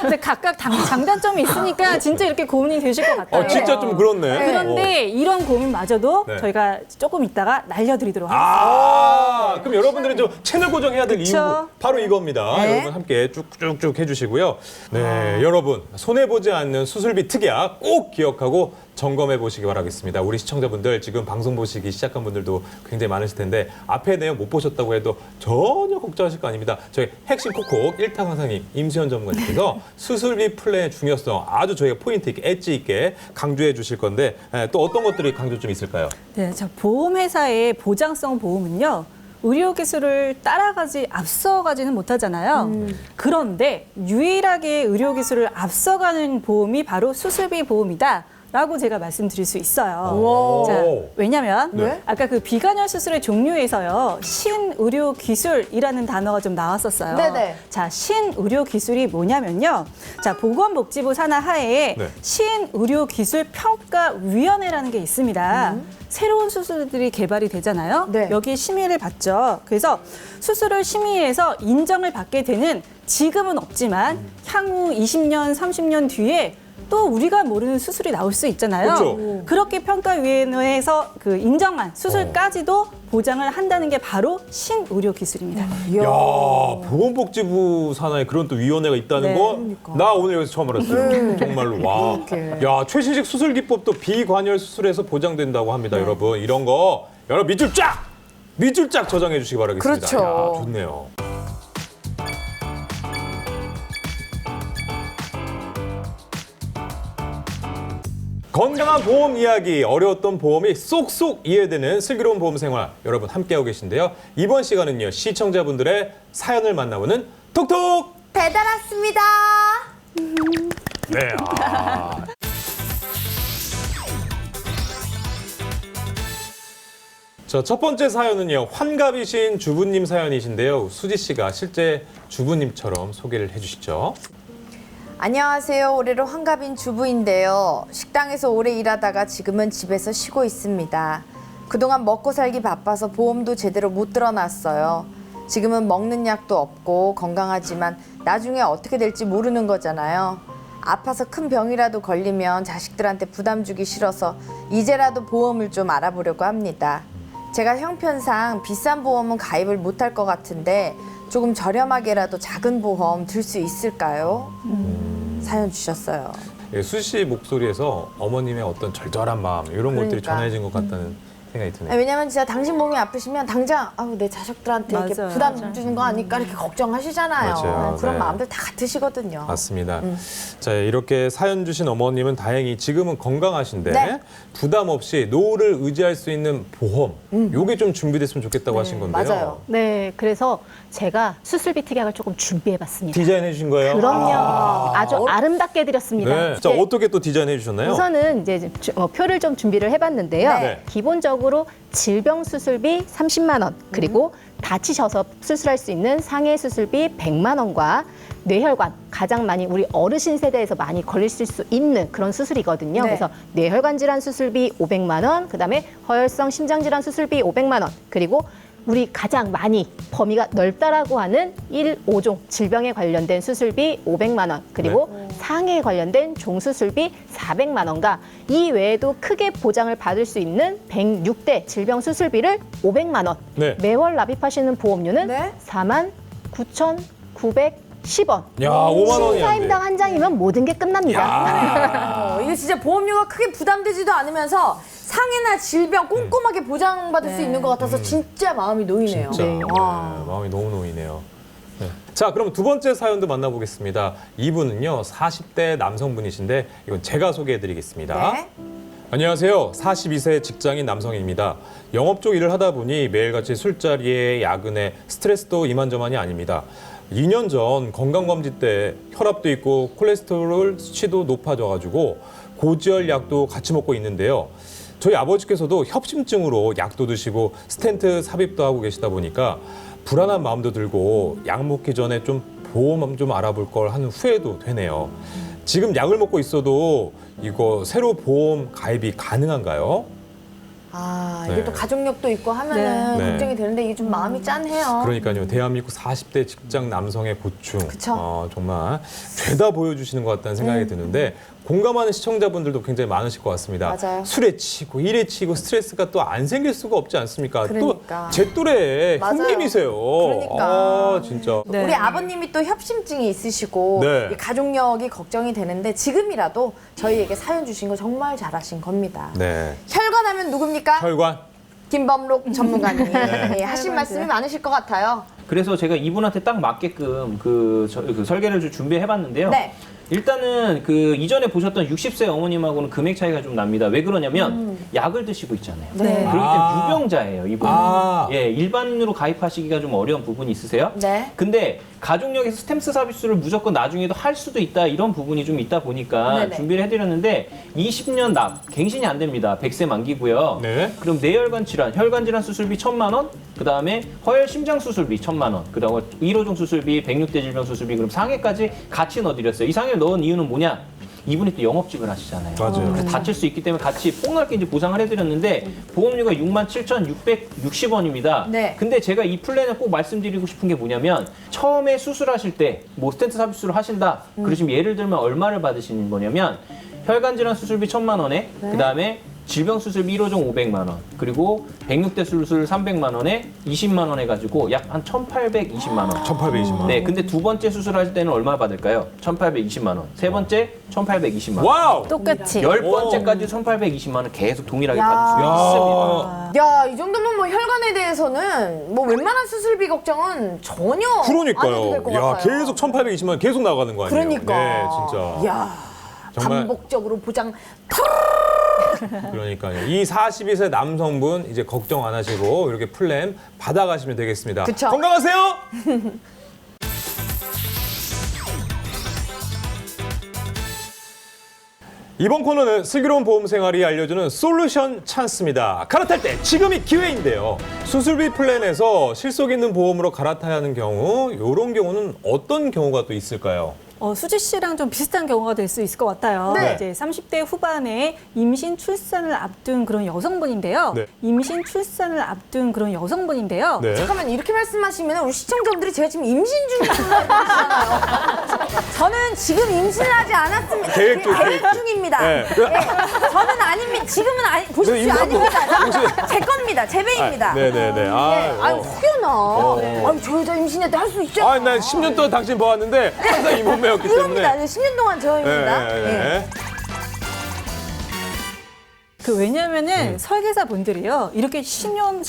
근데 각각 장단점이 있으니까 진짜 이렇게 고민이 되실 것 같아요. 진짜 좀 그렇네. 그런데 이런 고민마저도 네. 저희가 조금 이따가 날려드리도록 하겠습니다. 그럼 여러분들이 좀 채널 고정해야 될 그쵸? 이유 바로 이겁니다. 네. 여러분 함께 쭉쭉쭉 해주시고요. 네, 여러분 손해보지 않는 수술비 특약 꼭 기억하고 점검해 보시기 바라겠습니다. 우리 시청자분들 지금 방송 보시기 시작한 분들도 굉장히 많으실 텐데 앞에 내용 못 보셨다고 해도 전혀 걱정하실 거 아닙니다. 저희 핵심 콕콕 1타 강사님 임수현 전문가님께서 수술비 플랜의 중요성 아주 저희가 포인트 있게 엣지 있게 강조해 주실 건데 또 어떤 것들이 강조 좀 있을까요? 네, 자, 보험회사의 보장성 보험은요. 의료 기술을 따라가지 앞서가지는 못하잖아요. 그런데 유일하게 의료 기술을 앞서가는 보험이 바로 수술비 보험이다. 라고 제가 말씀드릴 수 있어요. 자, 왜냐면 네. 아까 그 비관절 수술의 종류에서요. 신의료 기술이라는 단어가 좀 나왔었어요. 네네. 자, 신의료 기술이 뭐냐면요. 자, 보건복지부 산하 하에에 네. 신의료 기술 평가위원회라는 게 있습니다. 새로운 수술들이 개발이 되잖아요. 네. 여기 심의를 받죠. 그래서 수술을 심의해서 인정을 받게 되는 지금은 없지만 향후 20년, 30년 뒤에 또 우리가 모르는 수술이 나올 수 있잖아요. 그렇죠. 그렇게 평가위원회에서 그 인정한 수술까지도 보장을 한다는 게 바로 신의료 기술입니다. 야, 보건복지부 산하에 그런 또 위원회가 있다는 네, 거 나 오늘 여기서 처음 알았어요. 정말로 와. 야, 최신식 수술 기법도 비관절 수술에서 보장된다고 합니다, 여러분. 이런 거 여러분 밑줄 쫙 저장해 주시기 바라겠습니다. 그렇죠. 야, 좋네요. 건강한 보험 이야기, 어려웠던 보험이 쏙쏙 이해되는 슬기로운 보험 생활 여러분 함께하고 계신데요. 이번 시간은요, 시청자분들의 사연을 만나보는 톡톡! 배달 왔습니다. 네, 자, 첫 번째 사연은요, 환갑이신 주부님 사연이신데요. 수지 씨가 실제 주부님처럼 소개를 해주시죠. 안녕하세요. 올해로 환갑인 주부인데요. 식당에서 오래 일하다가 지금은 집에서 쉬고 있습니다. 그동안 먹고 살기 바빠서 보험도 제대로 못 들어놨어요. 지금은 먹는 약도 없고 건강하지만 나중에 어떻게 될지 모르는 거잖아요. 아파서 큰 병이라도 걸리면 자식들한테 부담 주기 싫어서 이제라도 보험을 좀 알아보려고 합니다. 제가 형편상 비싼 보험은 가입을 못할 것 같은데 조금 저렴하게라도 작은 보험 들 수 있을까요? 사연 주셨어요. 예, 수지 씨 목소리에서 어머님의 어떤 절절한 마음 이런 것들이 그러니까. 전해진 것 같다는 생각이 드네요. 왜냐면 진짜 당신 몸이 아프시면 당장 아우 내 자식들한테 이렇게 맞아요. 부담 주는 거 아닐까 이렇게 걱정하시잖아요. 맞아요. 그런 네. 마음들 다 같으시거든요. 맞습니다. 자, 이렇게 사연 주신 어머님은 다행히 지금은 건강하신데 네. 부담 없이 노후를 의지할 수 있는 보험 요게 좀 준비됐으면 좋겠다고 하신 건데요. 맞아요. 네, 그래서 제가 수술비 특약을 조금 준비해봤습니다. 디자인해 주신 거예요? 그럼요. 아주 아름답게 해드렸습니다. 네. 자, 이제 어떻게 또 디자인해 주셨나요? 우선은 이제 표를 좀 준비를 해봤는데요. 네. 기본적으로 질병 수술비 30만 원, 그리고 다치셔서 수술할 수 있는 상해 수술비 100만 원과 뇌혈관, 가장 많이 우리 어르신 세대에서 많이 걸릴 수 있는 그런 수술이거든요. 네. 그래서 뇌혈관 질환 수술비 500만 원, 그다음에 허혈성 심장 질환 수술비 500만 원, 그리고 우리 가장 많이 범위가 넓다라고 하는 1, 5종 질병에 관련된 수술비 500만 원, 그리고 상해에 관련된 종수술비 400만 원과 이 외에도 크게 보장을 받을 수 있는 106대 질병 수술비를 500만 원. 네. 매월 납입하시는 보험료는 네. 49,910원. 야, 5만 원이 안 신사임당 한 장이면 모든 게 끝납니다. 이게 진짜 보험료가 크게 부담되지도 않으면서 상해나 질병 꼼꼼하게 보장받을 수 있는 것 같아서 진짜 마음이 놓이네요. 진짜 네. 네, 마음이 너무 놓이네요. 네. 자, 그럼 두 번째 사연도 만나보겠습니다. 이분은요, 40대 남성분이신데 이건 제가 소개해드리겠습니다. 네. 안녕하세요. 42세 직장인 남성입니다. 영업 쪽 일을 하다 보니 매일같이 술자리에 야근에 스트레스도 이만저만이 아닙니다. 2년 전 건강검진 때 혈압도 있고 콜레스테롤 수치도 높아져가지고 고지혈 약도 같이 먹고 있는데요. 저희 아버지께서도 협심증으로 약도 드시고 스텐트 삽입도 하고 계시다 보니까 불안한 마음도 들고 약 먹기 전에 좀 보험 좀 알아볼 걸 하는 후회도 되네요. 지금 약을 먹고 있어도 이거 새로 보험 가입이 가능한가요? 아, 이게 네. 또 가족력도 있고 하면은 네. 걱정이 되는데 이게 좀 마음이 짠해요. 그러니까요. 대한민국 40대 직장 남성의 고충. 그쵸. 정말 죄다 보여주시는 것 같다는 생각이 드는데 공감하는 시청자분들도 굉장히 많으실 것 같습니다. 맞아요. 술에 치고 일에 치고 스트레스가 또 안 생길 수가 없지 않습니까? 그러니까. 또 제 또래 맞아요. 형님이세요. 그러니까. 아, 진짜. 네. 우리 아버님이 또 협심증이 있으시고 네. 이 가족력이 걱정이 되는데 지금이라도 저희에게 사연 주신 거 정말 잘하신 겁니다. 네. 혈관하면 누굽니까? 혈관. 김범록 전문가님 네. 예, 하신 말씀이 많으실 것 같아요. 그래서 제가 이분한테 딱 맞게끔 그 설계를 좀 준비해봤는데요. 네. 일단은 그 이전에 보셨던 60세 어머님하고는 금액 차이가 좀 납니다. 왜 그러냐면 약을 드시고 있잖아요. 네. 그렇기 때문에 아. 유병자예요, 이분은. 아. 예, 일반인으로 가입하시기가 좀 어려운 부분이 있으세요. 네. 근데 가족력에서 스템스 서비스를 무조건 나중에도 할 수도 있다, 이런 부분이 좀 있다 보니까 네네. 준비를 해드렸는데 20년 납, 갱신이 안 됩니다. 100세 만기고요. 네. 그럼 뇌혈관 질환, 혈관 질환 수술비 1,000만 원, 그 다음에 허혈 심장 수술비 1,000만 원, 그 다음에 1호종 수술비, 106대 질병 수술비, 그럼 상해까지 같이 넣어드렸어요. 이 상해를 넣은 이유는 뭐냐? 이분이 또 영업직을 하시잖아요. 맞아요. 그래서 다칠 수 있기 때문에 같이 폭넓게 이제 보상을 해드렸는데 보험료가 67,660원입니다. 네. 근데 제가 이 플랜을 꼭 말씀드리고 싶은 게 뭐냐면 처음에 수술하실 때 뭐 스텐트 삽입술을 하신다. 그러시면 예를 들면 얼마를 받으시는 거냐면 혈관 질환 수술비 1,000만 원에 그 다음에 질병 수술비 1호종 500만 원, 그리고 106대 수술 300만 원에 20만 원 해가지고 약 한 1,820만 원. 1820만 원. 네, 근데 두 번째 수술할 때는 얼마 받을까요? 1,820만 원. 세 번째 1,820만 원. 와우! 똑같이. 열 번째까지 1,820만 원 계속 동일하게 받을 수 있습니다. 야, 이 정도면 뭐 혈관에 대해서는 뭐 웬만한 수술비 걱정은 전혀 안 해도 될 그러니까요. 것 야, 같아요. 계속 1820만 원 계속 나가는 거 아니에요? 그러니까. 네, 진짜. 야, 정말. 반복적으로 보장. 그러니까요. 이 42세 남성분 이제 걱정 안 하시고 이렇게 플랜 받아가시면 되겠습니다. 그쵸. 건강하세요. 이번 코너는 슬기로운 보험 생활이 알려주는 솔루션 찬스입니다. 갈아탈 때 지금이 기회인데요. 수술비 플랜에서 실속 있는 보험으로 갈아타야 하는 경우, 이런 경우는 어떤 경우가 또 있을까요? 수지 씨랑 좀 비슷한 경우가 될 수 있을 것 같아요. 네. 이제 30대 후반에 임신 출산을 앞둔 그런 여성분인데요. 네. 임신 출산을 앞둔 그런 여성분인데요. 네. 잠깐만 이렇게 말씀하시면 우리 시청자분들이 제가 지금 임신 중인 줄 알잖아요. 저는 지금 임신을 하지 않았습니다. 계획 중, 계획 계획 중. 중입니다. 네. 예, 저는 아닙니다. 지금은 아니 보십시오. 임산부 아닙니다. 제 겁니다. 제 배입니다. 네네네. 아유 혹여나. 아유 저 여자 임신했다 할 수 있죠. 난 10년 동안 당신 봐왔는데 항상 이 몸매였기 때문에. 그럽니다. 10년 동안 저입니다. 예. 왜냐면은 설계사 분들이요. 이렇게 신혼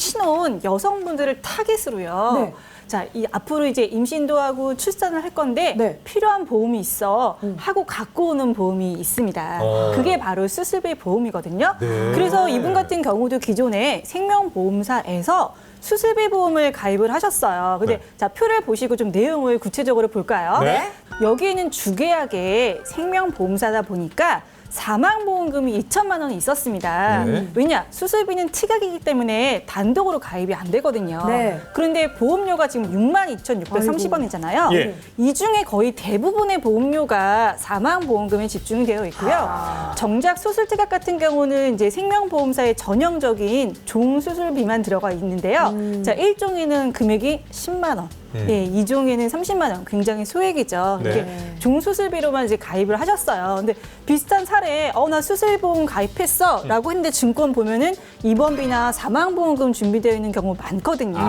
여성분들을 타겟으로요. 네. 자, 이 앞으로 이제 임신도 하고 출산을 할 건데 네. 필요한 보험이 있어 하고 갖고 오는 보험이 있습니다. 그게 바로 수술비 보험이거든요. 네. 그래서 이분 같은 경우도 기존에 생명보험사에서 수술비 보험을 가입을 하셨어요. 근데 네. 자, 표를 보시고 좀 내용을 구체적으로 볼까요? 네. 여기에는 주계약에 생명보험사다 보니까 사망보험금이 2천만 원이 있었습니다. 네. 왜냐? 수술비는 특약이기 때문에 단독으로 가입이 안 되거든요. 네. 그런데 보험료가 지금 62,630원이잖아요. 예. 이 중에 거의 대부분의 보험료가 사망보험금에 집중이 되어 있고요. 정작 수술특약 같은 경우는 이제 생명보험사의 전형적인 종수술비만 들어가 있는데요. 자, 1종에는 금액이 10만 원. 예, 2종에는 30만 원. 굉장히 소액이죠. 네. 이렇게 종수술비로만 이제 가입을 하셨어요. 근데 비슷한 사례에 나 수술보험 가입했어 라고 했는데 증권 보면은 입원비나 사망보험금 준비되어 있는 경우 많거든요.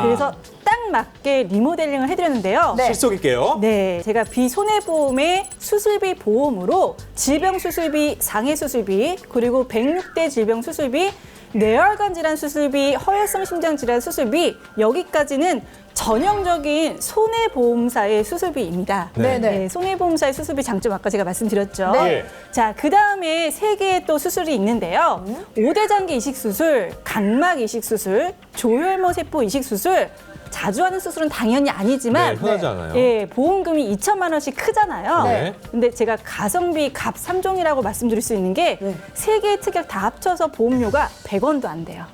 그래서 딱 맞게 리모델링을 해드렸는데요. 네. 실속 있게요. 네, 제가 비손해보험의 수술비 보험으로 질병수술비, 상해수술비, 그리고 106대 질병수술비, 뇌혈관 질환 수술비, 허혈성 심장 질환 수술비, 여기까지는 전형적인 손해보험사의 수술비입니다. 네. 네, 손해보험사의 수술비 장점 아까 제가 말씀드렸죠. 네. 자, 그 다음에 세 개의 또 수술이 있는데요. 5대장기 이식수술, 각막 이식수술, 조혈모 세포 이식수술, 자주 하는 수술은 당연히 아니지만 네, 흔하지 않아요. 예, 보험금이 2천만 원씩 크잖아요. 네. 근데 제가 가성비 갑 3종이라고 말씀드릴 수 있는 게 네. 세 개의 특약 다 합쳐서 보험료가 100원도 안 돼요.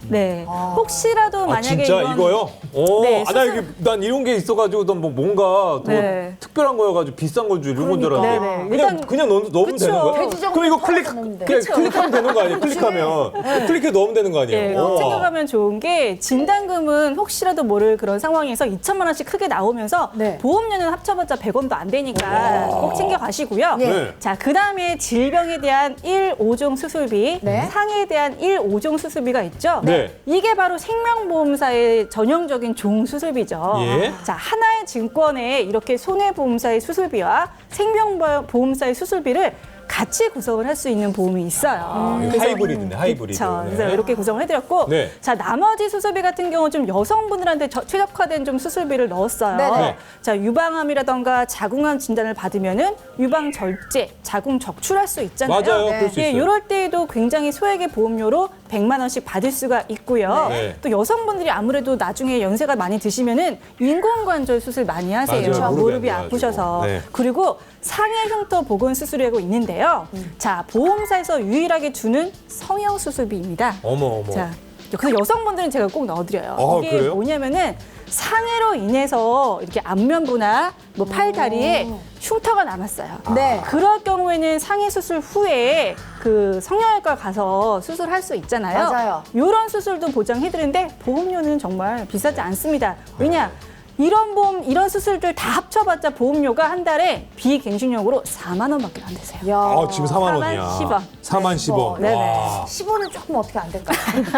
네. 혹시라도 아, 만약에 진짜 이거요? 오, 네, 아, 나 수술- 이게 난 이런 게 있어가지고 난 뭐 뭔가 더 네. 특별한 거여가지고 비싼 건 줄 이런 줄 알았는데 네네. 그냥 일단- 그냥 넣으면 그쵸. 되는 거야? 돼지저금 그럼 이거 클릭 털어서 그냥 클릭하면 되는 거 아니에요? 클릭하면 클릭해 넣으면 되는 거 아니에요? 예, 오. 챙겨가면 좋은 게 진단금은 혹시라도 모를 그런 상황에서 2천만 원씩 크게 나오면서 네. 보험료는 합쳐봤자 100원도 안 되니까 꼭 챙겨가시고요. 네. 자, 그다음에 질병에 대한 1,5종 수술비, 네. 상해에 대한 1,5종 수술비가 있죠. 네. 이게 바로 생명보험사의 전형적인 종 수술비죠. 예. 자, 하나의 증권에 이렇게 손해보험사의 수술비와 생명보험사의 수술비를 같이 구성을 할 수 있는 보험이 있어요. 이거 하이브리드네, 하이브리드. 그렇죠. 네. 그래서 이렇게 구성을 해드렸고, 네. 자, 나머지 수술비 같은 경우 좀 여성분들한테 최적화된 좀 수술비를 넣었어요. 네네. 자, 유방암이라던가 자궁암 진단을 받으면은 유방 절제, 자궁 적출할 수 있잖아요. 맞아요, 네. 그럴 수 예, 있어요. 이럴 때에도 굉장히 소액의 보험료로 100만 원씩 받을 수가 있고요. 네. 또 여성분들이 아무래도 나중에 연세가 많이 드시면은 인공관절 수술 많이 하세요. 맞아요. 무릎이 무릎이 안 돼가지고. 아프셔서. 네. 그리고 상해 흉터 보건 수술이라고 있는데요. 자, 보험사에서 유일하게 주는 성형 수술비입니다. 어머. 자, 그래서 여성분들은 제가 꼭 넣어드려요. 아, 이게 그래요? 뭐냐면은 상해로 인해서 이렇게 안면부나 뭐 팔 다리에 흉터가 남았어요. 네. 그럴 경우에는 상해 수술 후에 그 성형외과 가서 수술할 수 있잖아요. 맞아요. 이런 수술도 보장해드리는데 보험료는 정말 비싸지 않습니다. 왜냐? 이런 보험, 이런 수술들 다 합쳐봤자 보험료가 한 달에 비갱신용으로 4만 원밖에 안 되세요. 야. 아, 지금 4만 4만 원이야. 10원. 4만 10원. 네네. 와. 10원은 조금 어떻게 안 될까요?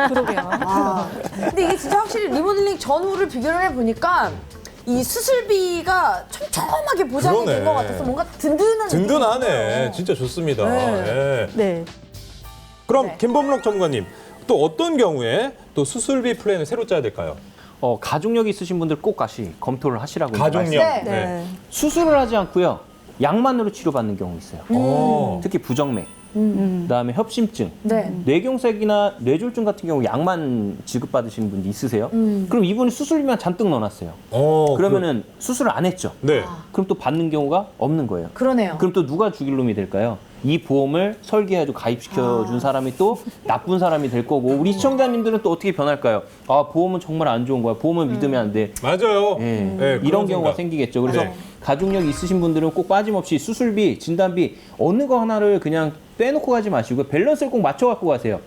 그러게요. 아, 근데 이게 진짜 확실히 리모델링 전후를 비교를 해보니까 이 수술비가 촘촘하게 보장이 된 그러네. 것 같아서 뭔가 든든한 느낌이 든든하네. 들어요. 진짜 좋습니다. 네. 예. 네. 그럼 네. 김범록 전문가님, 또 어떤 경우에 또 수술비 플랜을 새로 짜야 될까요? 가족력 있으신 분들 꼭 같이 검토를 하시라고 가족력. 말씀- 네. 수술을 하지 않고요. 약만으로 치료받는 경우 있어요. 어. 특히 부정맥, 그다음에 협심증, 네. 뇌경색이나 뇌졸중 같은 경우 약만 지급받으시는 분도 있으세요. 그럼 이분이 수술비만 잔뜩 넣어놨어요. 그러면은 수술을 안 했죠. 네. 그럼 또 받는 경우가 없는 거예요. 그러네요. 그럼 또 누가 죽일 놈이 될까요? 이 보험을 설계해가지고 가입시켜준 사람이 또 나쁜 사람이 될 거고, 우리 시청자님들은 또 어떻게 변할까요? 아, 보험은 정말 안 좋은 거야. 보험은 믿으면 안 돼. 맞아요. 예, 네, 이런 그런 경우가 생각. 생기겠죠. 그래서 네. 가족력 있으신 분들은 꼭 빠짐없이 수술비, 진단비 어느 거 하나를 그냥 빼놓고 가지 마시고 밸런스를 꼭 맞춰 갖고 가세요.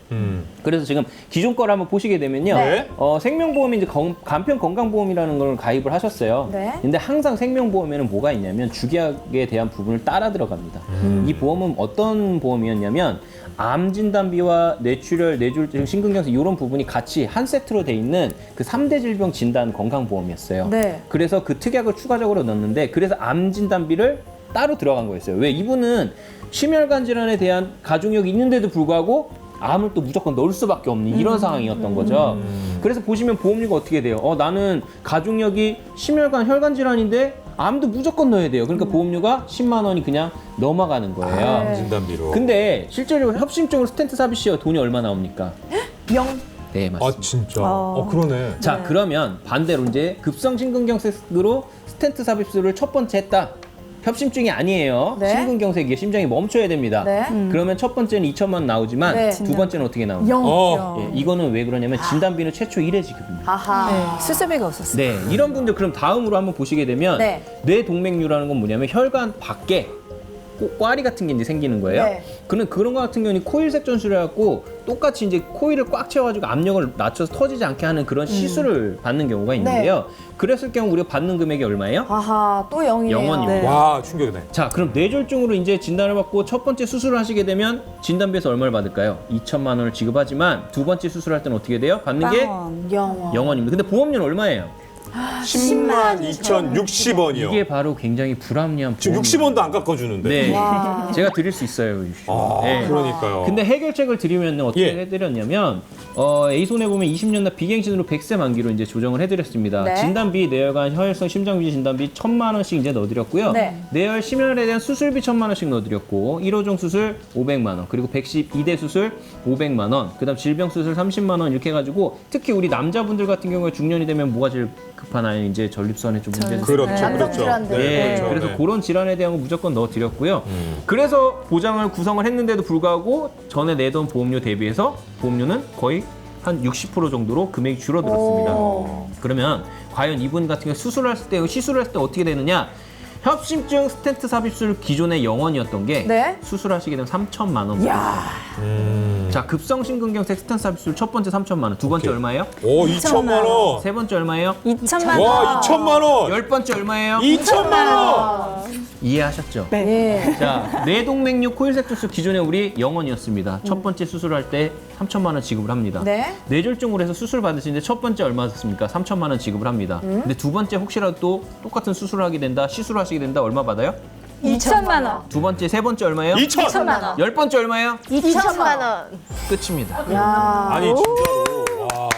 그래서 지금 기존 거를 한번 보시게 되면요. 네. 생명보험이 이제 간편 건강보험이라는 걸 가입을 하셨어요. 네. 근데 항상 생명보험에는 뭐가 있냐면 주기약에 대한 부분을 따라 들어갑니다. 이 보험은 어떤 보험이었냐면 암 진단비와 뇌출혈, 뇌졸중, 심근경색 이런 부분이 같이 한 세트로 돼 있는 그 3대 질병 진단 건강보험이었어요. 네. 그래서 그 특약을 추가적으로 넣었는데, 그래서 암 진단비를 따로 들어간 거였어요. 왜? 이분은 심혈관 질환에 대한 가족력이 있는데도 불구하고 암을 또 무조건 넣을 수밖에 없는 이런 상황이었던 거죠. 그래서 보시면 보험료가 어떻게 돼요? 나는 가족력이 심혈관, 혈관 질환인데 암도 무조건 넣어야 돼요. 그러니까 보험료가 10만 원이 그냥 넘어가는 거예요. 진단비로. 근데 실제로 협심증으로 스텐트 삽입시에 돈이 얼마 나옵니까? 명. 네, 맞습니다. 아, 진짜. 그러네. 자, 그러면 반대로 이제 급성 심근경색으로 스텐트 삽입술을 첫 번째 했다. 협심증이 아니에요. 네. 심근경색이에요. 심장이 멈춰야 됩니다. 네. 그러면 첫 번째는 2천만 원 나오지만 네. 두 번째는 어떻게 나옵니까? 영. 어. 예, 이거는 왜 그러냐면 진단비는 최초 1회 지급입니다. 아하. 네. 수술비가 없었어요. 네, 이런 분들 그럼 다음으로 한번 보시게 되면 네. 뇌동맥류라는 건 뭐냐면 혈관 밖에 꽈리 같은 게 이제 생기는 거예요. 네. 그런 거 같은 경우는 코일 색전술을 해갖고 똑같이 이제 코일을 꽉 채워가지고 압력을 낮춰서 터지지 않게 하는 그런 시술을 받는 경우가 있는데요. 그랬을 경우 우리가 받는 금액이 얼마예요? 아하, 또 영이에요. 0원입니다. 네. 와, 충격이네. 자, 그럼 뇌졸중으로 이제 진단을 받고 첫 번째 수술을 하시게 되면 진단비에서 얼마를 받을까요? 2천만 원을 지급하지만 두 번째 수술할 때는 어떻게 돼요? 받는 게 영원. 0원입니다. 근데 보험료는 얼마예요? 10만 2,060원이요. 이게 바로 굉장히 불합리한 지금 보험. 60원도 안 깎아주는데. 네, 와. 제가 드릴 수 있어요. 아, 네. 그러니까요. 근데 해결책을 드리면 어떻게 예. 해드렸냐면 A손에 보면 20년 납 비갱신으로 100세 만기로 이제 조정을 해드렸습니다. 네. 진단비, 뇌혈관, 혈액성 심장비지 진단비 1,000만 원씩 이제 넣어드렸고요. 네. 뇌혈 심혈에 대한 수술비 1,000만 원씩 넣어드렸고 1호종 수술 500만 원, 그리고 112대 수술 500만 원, 그다음 질병 수술 30만 원 이렇게 해가지고 특히 우리 남자분들 같은 경우에 중년이 되면 뭐가 제일 급하나요? 이제 전립선에 좀 문제가 그렇죠, 남성 그렇죠. 질환들. 예, 그렇죠. 그래서 네. 그런 질환에 대한 거 무조건 넣어드렸고요. 그래서 보장을 구성을 했는데도 불구하고 전에 내던 보험료 대비해서 보험료는 거의 한 60% 정도로 금액이 줄어들었습니다. 그러면 과연 이분 같은 경우 시술을 했을 때 어떻게 되느냐? 협심증 스텐트 삽입술 기존의 0원이었던 게 네. 수술하시게 되면 3천만 원. 자, 급성심근경색 스텐트 삽입술 첫 번째 3천만 원, 두 번째 오케이. 얼마예요? 오, 2천만 원. 세 번째 얼마예요? 2천만 원. 와, 2천만 원. 열 번째 얼마예요? 2천만 원. 이해하셨죠? 예. 자, 뇌동맥류 코일색 수술 기존에 우리 0원이었습니다. 첫 번째 수술할 때 3천만 원 지급을 합니다. 네. 뇌졸중으로 해서 수술 받으시는데 첫 번째 얼마 였습니까? 3천만 원 지급을 합니다. 근데 두 번째 혹시라도 또 똑같은 수술을 하게 된다, 시술을 하시게 된다, 얼마 받아요? 2천만 원. 두 번째, 세 번째 얼마예요? 2천만 원. 열 번째 얼마예요? 2천만 원. 끝입니다. 야. 아니 진짜로 와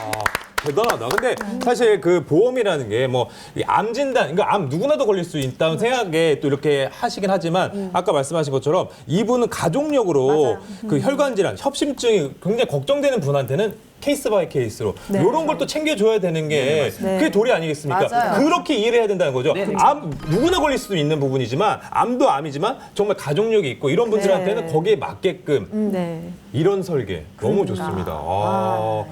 대단하다. 근데 사실 그 보험이라는 게 뭐 암 진단, 그러니까 암 누구나도 걸릴 수 있다는 생각에 또 이렇게 하시긴 하지만 아까 말씀하신 것처럼 이분은 가족력으로 그 혈관 질환, 협심증이 굉장히 걱정되는 분한테는 케이스 바이 케이스로 이런 걸 또 챙겨줘야 되는 게 그게 도리 아니겠습니까? 맞아요. 그렇게 이해를 해야 된다는 거죠. 암 누구나 걸릴 수도 있는 부분이지만 암도 암이지만 정말 가족력이 있고 이런 분들한테는 거기에 맞게끔 네. 이런 설계 너무 좋습니다.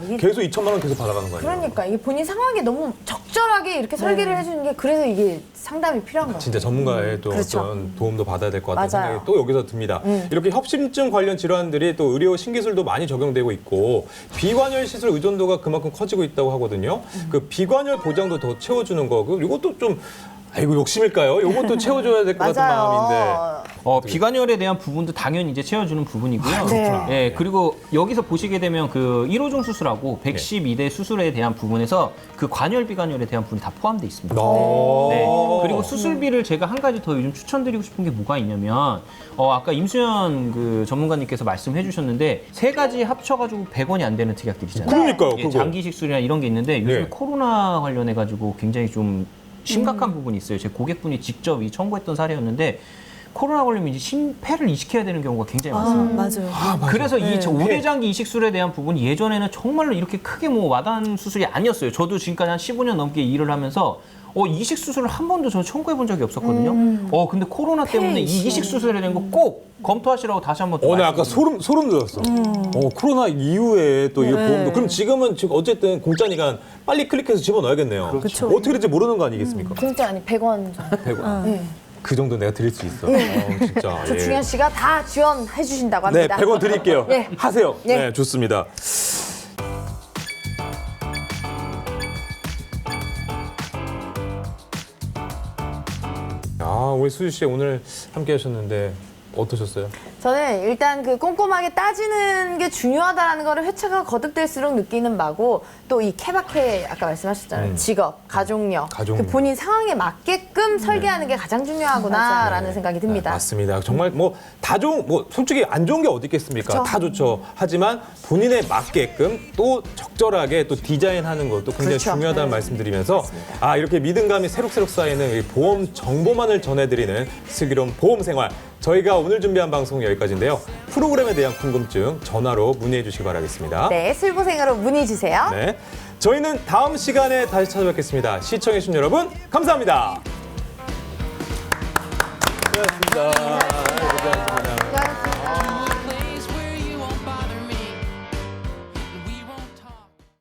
이게- 계속 2천만 원 계속 받아가는 거 아니에요? 그러니까 이게 본인 상황에 너무 적절하게 이렇게 설계를 해주는 게 그래서 이게 상담이 필요한 거예요. 진짜 전문가의 또 그렇죠. 어떤 도움도 받아야 될 것 같다는 맞아요. 생각이 또 여기서 듭니다. 이렇게 협심증 관련 질환들이 또 의료 신기술도 많이 적용되고 있고 비관혈 시술 의존도가 그만큼 커지고 있다고 하거든요. 그 비관혈 보장도 더 채워주는 거, 이것도 좀 아이고 욕심일까요? 이것도 채워줘야 될 것 같은 마음인데. 맞아요. 비관혈에 대한 부분도 당연히 이제 채워주는 부분이고요. 네. 예, 그리고 여기서 보시게 되면 그 1호종 수술하고 112대 수술에 대한 부분에서 그 관혈 비관혈에 대한 부분이 다 포함되어 있습니다. 네. 그리고 수술비를 제가 한 가지 더 요즘 추천드리고 싶은 게 뭐가 있냐면 아까 임수연 그 전문가님께서 말씀해 주셨는데 세 가지 합쳐가지고 100원이 안 되는 특약들이잖아요. 그러니까요, 예, 그거. 장기식술이나 이런 게 있는데 요즘에 네. 코로나 관련해가지고 굉장히 좀 심각한 부분이 있어요. 제 고객분이 직접 청구했던 사례였는데 코로나 걸리면 이제 폐를 이식해야 되는 경우가 굉장히 많습니다. 맞아요. 그래서 이 5대 장기 이식술에 대한 부분이 예전에는 정말로 이렇게 크게 뭐 와닿은 수술이 아니었어요. 저도 지금까지 한 15년 넘게 일을 하면서 이식 수술을 한 번도 저는 청구해 본 적이 없었거든요. 근데 코로나 때문에 이 이식 수술에 대한 거 꼭 검토하시라고 다시 한번 또 나 아까 소름 돋았어. 코로나 이후에 또 이 보험도. 그럼 지금 어쨌든 공짜니까 빨리 클릭해서 집어넣어야겠네요. 그렇죠. 어떻게 될지 모르는 거 아니겠습니까? 공짜 아니 100원 정도. 100원. 그 정도 내가 드릴 수 있어. 진짜. 조충현 씨가 다 지원해 주신다고 네, 합니다. 100원 드릴게요. 예. 하세요. 예. 네, 좋습니다. 우리 수지 씨 오늘 함께 하셨는데 어떠셨어요? 저는 일단 그 꼼꼼하게 따지는 게 중요하다는 거를 회차가 거듭될수록 느끼는 바고 또 이 케바케 아까 말씀하셨잖아요. 직업, 가족력, 가족력. 그 본인 상황에 맞게끔 설계하는 게 가장 중요하구나라는 생각이 듭니다. 맞습니다. 정말 솔직히 안 좋은 게 어디 있겠습니까? 그쵸. 다 좋죠. 하지만 본인에 맞게끔 또 적절하게 또 디자인하는 것도 굉장히 그렇죠. 중요하다는 말씀드리면서 이렇게 믿음감이 새록새록 쌓이는 이 보험 정보만을 전해드리는 슬기로운 보험 생활. 저희가 오늘 준비한 방송은 여기까지인데요. 프로그램에 대한 궁금증 전화로 문의해 주시기 바라겠습니다. 네, 슬보생으로 문의 주세요. 네. 저희는 다음 시간에 다시 찾아뵙겠습니다. 시청해주신 여러분, 감사합니다. 고맙습니다. 고생하셨습니다.